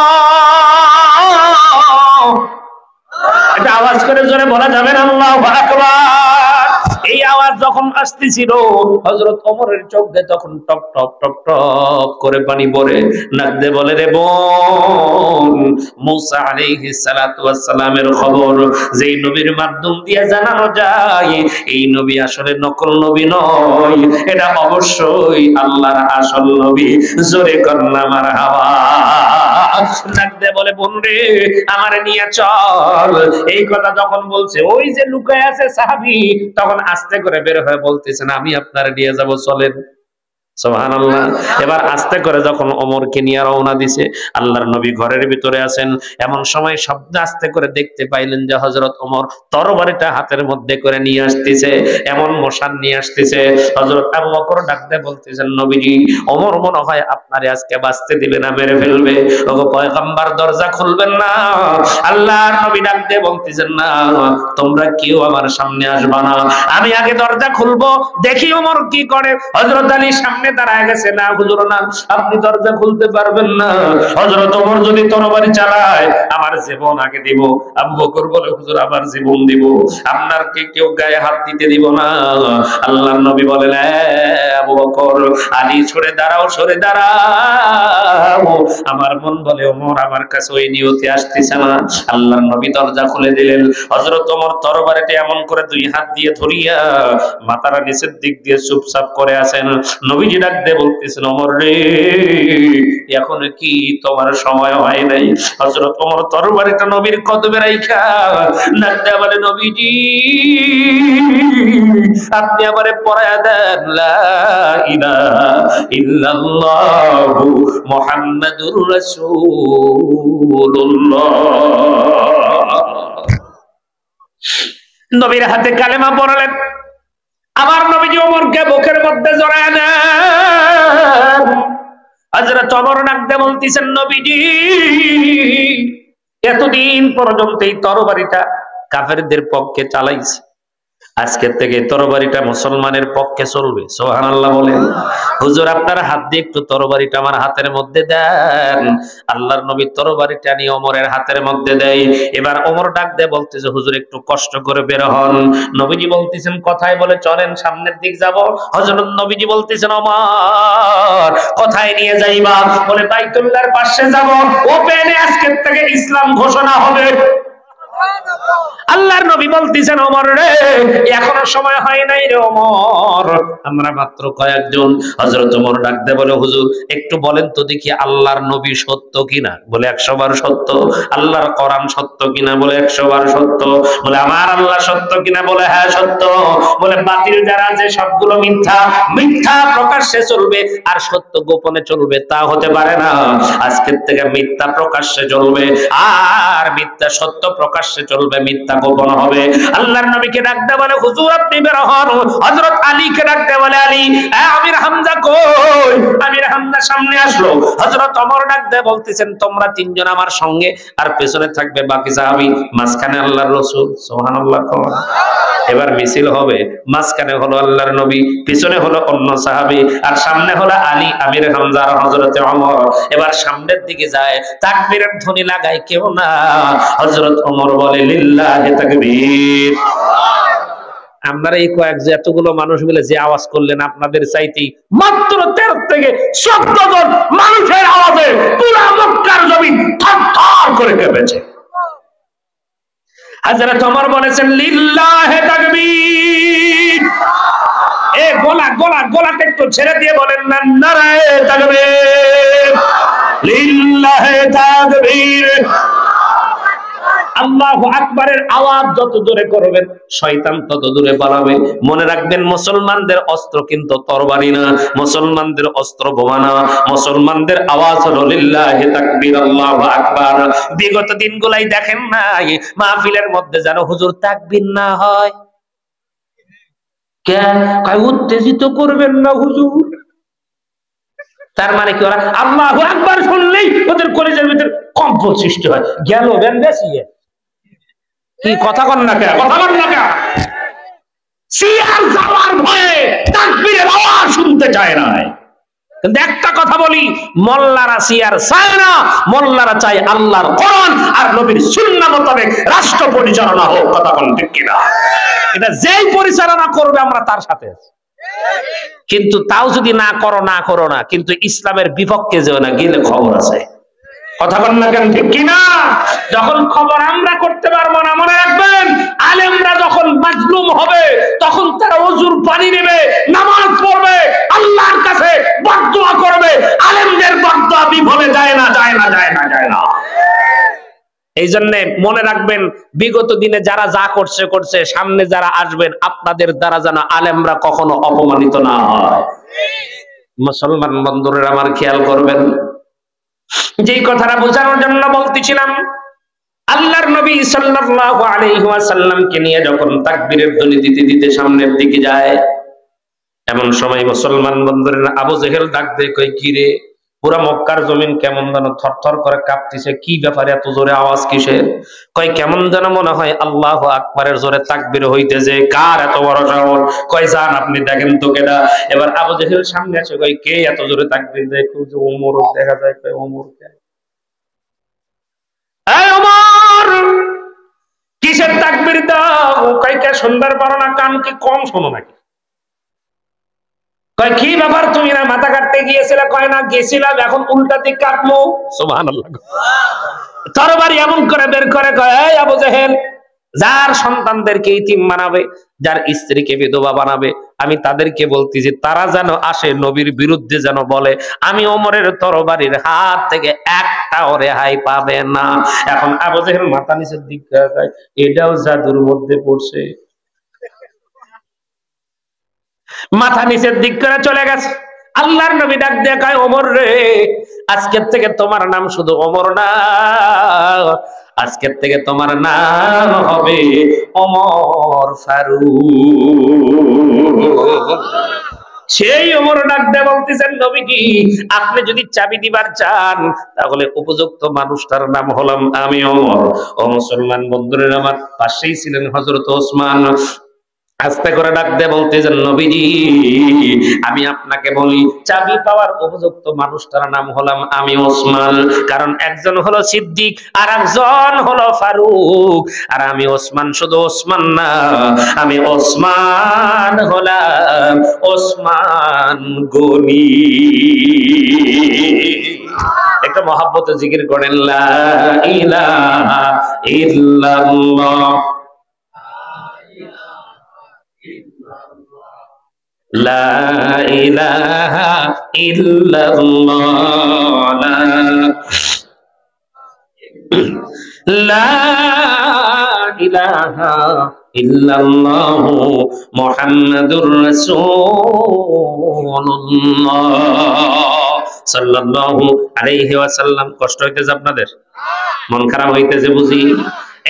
Speaker 1: এটা আওয়াজ করে জোরে বলা যাবে না? আল্লাহু আকবার। এই আওয়াজ যখন আসতেছিল, হযরত ওমরের চোখ দিয়ে তখন টপ টপ টপ টপ করে পানি পড়ে। নাক দিয়ে বলে, রে বোন, মূসা আলাইহিস সালাতু ওয়াস সালামের খবর যেই নবীর মাধ্যম দিয়ে জানানো যায়, এই নবী আসলে নকল নবী নয়, এটা অবশ্যই আল্লাহর আসল নবী। জোরে কন্না মারহাবা। নাক দিয়ে বলে, বোন রে, আমারে নিয়ে চল। এই কথা যখন বলছে, ওই যে লুকায় আছে সাহাবী, তখন আস্তে করে বের হয়ে বলতেছেন, আমি আপনারে নিয়ে যাব, চলেন। সুবহানাল্লাহ। এবার আস্তে করে যখন ওমরকে নিয়ে রওনা দিছে, আল্লাহর নবী ঘরের ভিতরে আছেন, এমন সময় শব্দ আস্তে করে দেখতে পাইলেন যে হযরত ওমর তরবারিটা হাতের মধ্যে করে নিয়ে আসতেছে, এমন মোশান নিয়ে আসতেছে। হযরত আবু বকর ডাক দিয়ে বলতেছেন, নবীজি, ওমর মনে হয় আপনারে আজকে বাঁচতে দিবে না, মেরে ফেলবে। ওগো পয়গম্বর, দরজা খুলবেন না। আল্লাহর নবী ডাক দিয়ে বলতেছেন, না, তোমরা কেউ আমার সামনে আসবা না, আমি আগে দরজা খুলবো, দেখি ওমর কি করে। হযরত আলী সামনে দাঁড়ায় গেছে, না হুজুর না, আপনি দরজা খুলতে পারবেন না। হযরত ওমর যদি তরবারি চালায়, আমার জীবন আগে দিব। আবু বকর বলে, হুজুর আমার জীবন দিব, আপনার কে কেউ গায়ে হাত দিতে দিব না। আল্লাহর নবী বলেন, আবু বকর, আলী সরে দাঁড়াও, সরে দাঁড়াও। আমার মন বলে ওমর আমার কাছে ওই নিয়তে আসতেছে না। আল্লাহর নবী দরজা খুলে দিলেন। হযরত ওমর তরবারিটা এমন করে দুই হাত দিয়ে ধরিয়া মাথার নিচের দিক দিয়ে চুপচাপ করে আছেন। নবীজি ডাক দিয়ে বলতেছেন, ওমর রে, এখন কি তোমার সময় হয় নাই? হযরত ওমর তরবারিটা নবীর কদমে রাইখা ডাক দিয়ে বলে, নবীজি আপনি আমারে পড়ায়া দেন লা ইলাহা ইল্লাল্লাহু মুহাম্মাদুর রাসূলুল্লাহ। নবীর হাতে কালেমা পড়লেন। আমার নবীজি ওমরকে বুকের মধ্যে জড়ায় নেন। হযরত ওমর ডাক দিয়ে বলতেছেন, নবীজি এতদিন পর্যন্ত এই তরবারিটা কাফেরদের পক্ষে চালাইছে, আজকের থেকে তরবারিটা মুসলমানের পক্ষে চলবে। সুবহানাল্লাহ বলেন। হুজুর আপনার হাত দিয়ে একটু তরবারিটা আমার হাতের মধ্যে দেন। আল্লাহর নবী তরবারিটা নিয়ে ওমরের হাতের মধ্যে দেয়। এবার ওমর ডাক দিয়ে বলতেছে, হুজুর একটু কষ্ট করে বের হন। নবীজি বলতেছেন, কোথায়? বলে চলেন সামনের দিক যাব। হযরত নবীজি বলতেছেন, ওমর কোথায় নিয়ে যাইবা? বলে বাইতুল্লাহর পাশে যাব, ওপেনে আজকের থেকে ইসলাম ঘোষণা হবে। আল্লাহর নবী বলতেছেন, ওমর রে এখনো সময় হয় নাই রে ওমর, আমরা মাত্র কয়েকজন। হযরত ওমর ডাক দিয়ে বলে, হুজুর একটু বলেন তো দেখি আল্লাহর নবী সত্য কিনা? বলে 100 বার সত্য। আল্লাহর কোরআন সত্য কিনা? বলে 100 বার সত্য। বলে আমার আল্লাহ সত্য কিনা? বলে হ্যাঁ সত্য। বলে বাতিল যারা আছে সবগুলো মিথ্যা, মিথ্যা প্রকাশ্যে চলবে আর সত্য গোপনে চলবে তা হতে পারে না। আজকের থেকে মিথ্যা প্রকাশ্যে চলবে আর মিথ্যা সত্য প্রকাশ্যে চলবে, মিথ্যা গোপন হবে। আল্লাহর নবীকে ডাক দিয়ে বলে, হুজুর আপনি বের হন। হযরত আলীকে ডাক দিয়ে বলে, আলী আমির হামজা কই? আমির হামজা সামনে আসলো। হযরত ওমর ডাক দিয়ে বলতেছেন, তোমরা তিনজন আমার সঙ্গে, আর পেছনে থাকবে বাকি সাহাবী, মাঝখানে আল্লাহর রাসূল। সুবহানাল্লাহ। এবার মিছিল হবে, মাঝখানে হলো আল্লাহর নবী, পিছনে হলো অন্য সাহাবী, আর সামনে হলো আলী, আমির হামজা আর হযরতে ওমর। এবার সামনের দিকে যায়, তাকবীরের ধ্বনি লাগায় কেউ না। হযরত ওমর বলে, লিল্লাহি তাকবীর। আপনারা এই কয়েক যে এতগুলো মানুষ মিলে যে আওয়াজ করলেন, আপনাদের চাইতেই মাত্র 13 থেকে 14 জন মানুষের আওয়াজে পুরো মক্কার জমিন থরথর করে কেঁপেছে। হযরত ওমর বলেছেন, লিল্লাহি তাকবীর। এ গলাটা একটু ছেড়ে দিয়ে বলেন না, নারায়ে তাকবীর, লিল্লাহি তাকবীর। আল্লাহু আকবারের আওয়াজ যত জোরে করবেন শয়তান তত দূরে পালাবে। মনে রাখবেন, মুসলমানদের অস্ত্র কিন্তু তরবারি না, মুসলমানদের অস্ত্র বোমা না, মুসলমানদের আওয়াজ হলো লিল্লাহি তাকবীর, আল্লাহু আকবার। বিগত দিনগুলাই দেখেন নাই মাহফিলের মধ্যে যেন হুজুর তাকবীর না হয়। কেন? কয় উত্তেজিত করবেন না হুজুর। তার মানে কি, ওরা আল্লাহু আকবার শুনলেই ওদের কলিজার ভিতর কম্পন সৃষ্টি হয়। গেল বেন্দেসিয়ে কি কথা কন না কেন? কথা বল না কেন? সিয়ার যাওয়ার ভয়ে তাকবীরের আওয়াজ শুনতে চায় না। কিন্তু একটা কথা বলি, মোল্লারা সিয়ার চায় না, মোল্লারা চায় আল্লাহর কোরআন আর নবীর সুন্নাহ মোতাবেক রাষ্ট্র পরিচালনা হোক। কথা বল ঠিক কিনা? এটা যেই পরিচালনা করবে আমরা তার সাথে আছি। কিন্তু তাও যদি না করো না, কিন্তু ইসলামের বিপক্ষে যেও না, গেলে খবর আছে। কথা বল না কেন? ঠিক কিনা? যখন খবর আমরা করতে পারবো না, মনে রাখবেন আলেমরা যখন মাজলুম হবে তখন তারা ওযুর পানি নেবে, নামাজ পড়বে, আল্লাহর কাছে বদদুয়া করবে। আলেমদের বদদুয়া বিফলে যায় না। এই জন্য মনে রাখবেন, বিগত দিনে যারা যা করছে, সামনে যারা আসবেন আপনাদের দ্বারা যেন আলেমরা কখনো অপমানিত না হয়। মুসলমান বন্ধুরা আমার খেয়াল করবেন, যেই কথাটা বোঝানোর জন্য বলতেছিলাম, আল্লাহর নবী সাল্লাল্লাহু আলাইহি ওয়াসাল্লামকে নিয়ে যখন তাকবীরের ধ্বনি দিতে দিতে সামনের দিকে যায়, এমন সময় মুসলমান বন্ধুরা আবু জেহেল ডাক দিয়ে কই, কি রে, পুরা মক্কার জমিন কেমন যেন থরথর করে কাঁপতেছে, কি ব্যাপারে এত জোরে আওয়াজ কিসের? কয় কেমন যেন মনে হয় আল্লাহু আকবারের জোরে তাকবীর হইতেছে। কার এত বড় সাহস? কয় যান আপনি দেখেন তো কেডা। এবার আবু জেহেল সামনে আসে, কয় কে এত জোরে তাকবীর দেয়? যে ওমর দেখা যায়। কয় ওমর কে? এই ওমর কিসের তাকবীর দাও? কয় কে শুনবার পারো না? কান কি কম শোনো নাকি? কয় কি ব্যাপার, তুমি না মাথা কাটতে গিয়েছিলে? কয় না গেছিলাম, এখন উল্টা দিক কাটলো। সুবহানাল্লাহ। তরবারি এমন করে বের করে কয়, এই আবু জেহেল, যার সন্তানদেরকে ইতিম বানাবে, যার স্ত্রীকে বিধবা বানাবে, আমি তাদেরকে বলতি যে তারা যেন আসে নবীর বিরুদ্ধে যেন বলে, আমি ওমরের তরবারির হাত থেকে একটাও রেহাই পাবে না। এখন আবু জেহেল মাথা নিচের দিক যায়, এটাও জাদুর মধ্যে পড়ছে, মাথা নিচের দিক করে চলে গেছে। আল্লাহর নবী ডাক দিয়ে কয়, ওমর রে, আজকের থেকে তোমার নাম শুধু ওমর না, আজকের থেকে তোমার নাম হবে ওমর ফারুক। সেই ওমর ডাক দিয়ে বলতেছেন, নবীজি আপনি যদি চাবি দিবার চান তাহলে উপযুক্ত মানুষটার নাম হলাম আমি ওমর। ও মুসলমান বন্ধুরা আমার, পাশেই ছিলেন হযরত ওসমান। আস্তে করে ডাক দিয়ে বলতেছেন, নবীজি আমি আপনাকে বলি, চাবি পাওয়ার উপযুক্ত মানুষটার নাম হলাম আমি ওসমান। কারণ একজন হলো সিদ্দিক আর একজন হলো ফারুক, আর আমি ওসমান শুধু ওসমান না, আমি ওসমান হলাম ওসমান গনি। একটা মহাব্বতে জিকির করেন, লা ইলাহা ইল্লাল্লাহ, লা ইলাহা ইল্লাল্লাহ, লা ইলাহা ইল্লাল্লাহ মুহাম্মাদুর রাসূলুল্লাহ সাল্লাল্লাহু আলাইহি ওয়াসাল্লাম। কষ্ট হইতেছে আপনাদের? মন খারাপ হইতেছে বুঝি?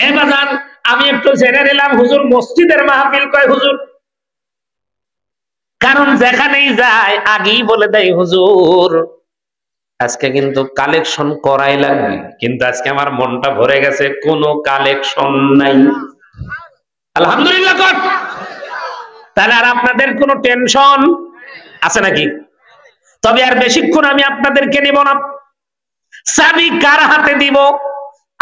Speaker 1: এ বাজান, আমি একটু জেনে নিলাম হুজুর মসজিদের মাহফিল কয় হুজুর, কারণ যেখানেই যায় আগেই বলে দেয় হুজুর আজকে কিন্তু কালেকশন করাই লাগবে। কিন্তু আজকে আমার মনটা ভরে গেছে, কোনো কালেকশন নাই। আলহামদুলিল্লাহ কর। তাহলে আর আপনাদের কোনো টেনশন আছে নাকি? তবে আর বেশিক্ষণ আমি আপনাদেরকে নিব না। চাবি কার হাতে দিব?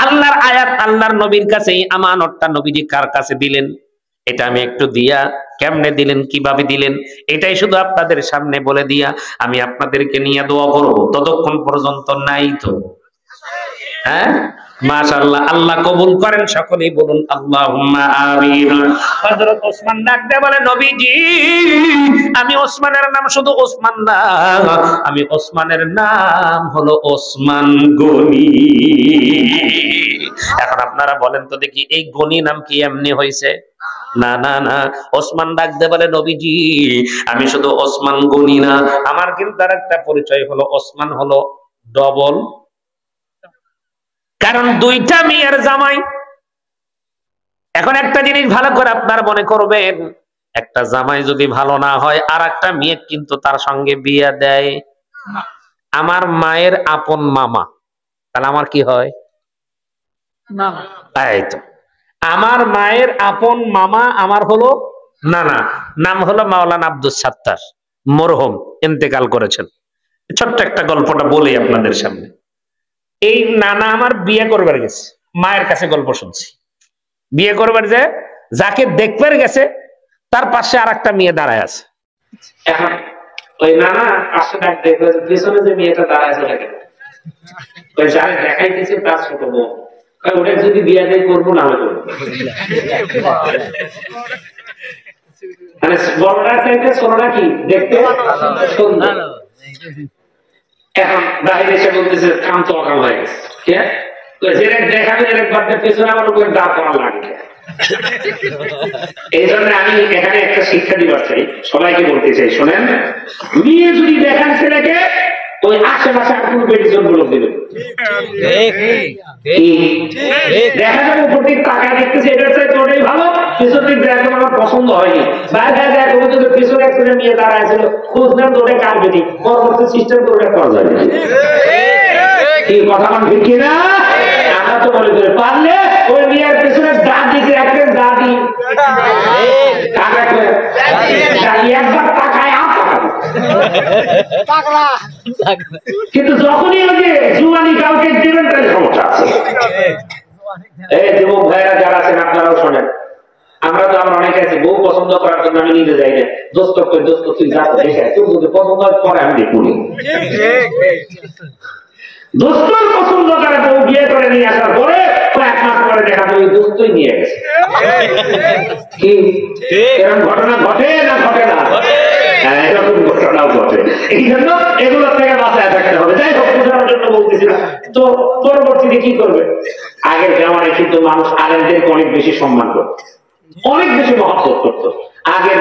Speaker 1: আল্লাহর আয়াত, আল্লাহর নবীর কাছে। এই আমানতটা নবীজি কার কাছে দিলেন, এটা আমি একটু দিয়া, কেমনে দিলেন, কিভাবে দিলেন, এটাই শুধু আপনাদের সামনে বলে দিয়া আমি আপনাদেরকে নিয়ে দোয়া করব। ততক্ষণ পর্যন্ত নাই তো? হ্যাঁ, মাশাআল্লাহ। আল্লাহ কবুল করেন, সকলেই বলুন আল্লাহুম্মা আমিন। হযরত ওসমান ডাক দিয়ে বলে, নবীজি আমি ওসমানের নাম শুধু ওসমান না, আমি ওসমানের নাম হলো ওসমান গনি। এখন আপনারা বলেন তো দেখি, এই গনি নাম কি এমনি হয়েছে? না না না। ওসমান ডাক দিয়ে বলে, নবীজি আমি শুধু ওসমান গনি না, আমার কিন্তু আর একটা পরিচয় হলো ওসমান হলো ডবল। কারণ দুইটা মেয়ের জামাই। এখন একটা জিনিস ভালো করে আপনার মনে করবেন, একটা জামাই যদি ভালো না হয় আর একটা মেয়ে কিন্তু তার সঙ্গে বিয়ে দেয়, আমার মায়ের আপন মামা, তাহলে আমার কি হয়? এই তো, আমার মায়ের আপন মামা আমার হলো নানা, নাম হলো মাওলানা আব্দুস সাত্তার, মরহুম, ইন্তেকাল করেছেন। ছোট্ট একটা গল্পটা বলি আপনাদের সামনে। এই নানা আমার বিয়ে করবার গেছে, মায়ের কাছে গল্প শুনছি। বিয়ে করবার যে যাকে দেখবার গেছে তার পাশে আর একটা মেয়ে দাঁড়ায় আছে। এখন ওই নানা পাশে ডাক দেখবে, পিছনে যে মেয়েটা দাঁড়ায় আছে দেখে, ওই যারে দেখাইতেছে তার ছোট বউ, ওটা যদি বিয়ে দেয় করবো না আমি করবো। মানে বড়রা চাইতে ছোটরা কি দেখতে সুন্দর। এখন বাইরে এসে বলতেছে কাম তো অকাম হয়ে গেছে, দেখাবে পেছনে আমার উপরে দাঁড় করা লাগবে। এই জন্য আমি এখানে একটা শিক্ষা দিবার চাই, সবাইকে বলতে চাই, শোনেন, মেয়ে যদি দেখান ছেলেকে, ওই আশেপাশে আর কোনো পেটিশন গুলো দেবে, দেখা যাবে উপর দিক টাকা দেখতেছে, এটার চাইতে ওটাই ভালো, পিছন দিক দেখে আমার পছন্দ হয়নি, বাইরে যদি পিছনে একটা মেয়ে দাঁড়ায় ছিল, খোঁজ নেন তো ওটাই কাটবে নি, পরবর্তী সিস্টেম করে ওটা করা যাবে। এই কথা আমার ঠিক কিনা? আমরা তো মনে করি পারলে ওই মেয়ের পিছনে দাদি রাখবেন, দাদি একবার টাকায় কিন্তু যখনই ওই জুয়ানি কাউকে দেবেন তাহলে সমস্যা আছে। এই যুবক ভাইরা যারা আছেন আপনারাও শোনেন, আমরা তো আমার অনেকে আছে বউ পছন্দ করার জন্য আমি নিজে যাই না, দোস্ত কই দোস্ত তুই যা দেখে তুই যদি পছন্দ হয় পরে আমি দেখুনি। দোস্তর পছন্দ করে বউ বিয়ে করে নিয়ে আসার পরে 1 মাস পরে দেখা যায় ওই দোস্তই নিয়ে গেছে। কি এরকম ঘটনা ঘটে না ঘটে না? হ্যাঁ, এরকম ঘটনাও ঘটে। এই জন্য এগুলো থেকে বাঁচায় থাকতে হবে। যাই হোক, বোঝানোর জন্য বলতেছি না। তো পরবর্তীতে কি করবে? আগের জামানায় কিন্তু মানুষ আলেমদেরকে অনেক বেশি সম্মান করত, অনেক বেশি মহব্বত করতো। আগের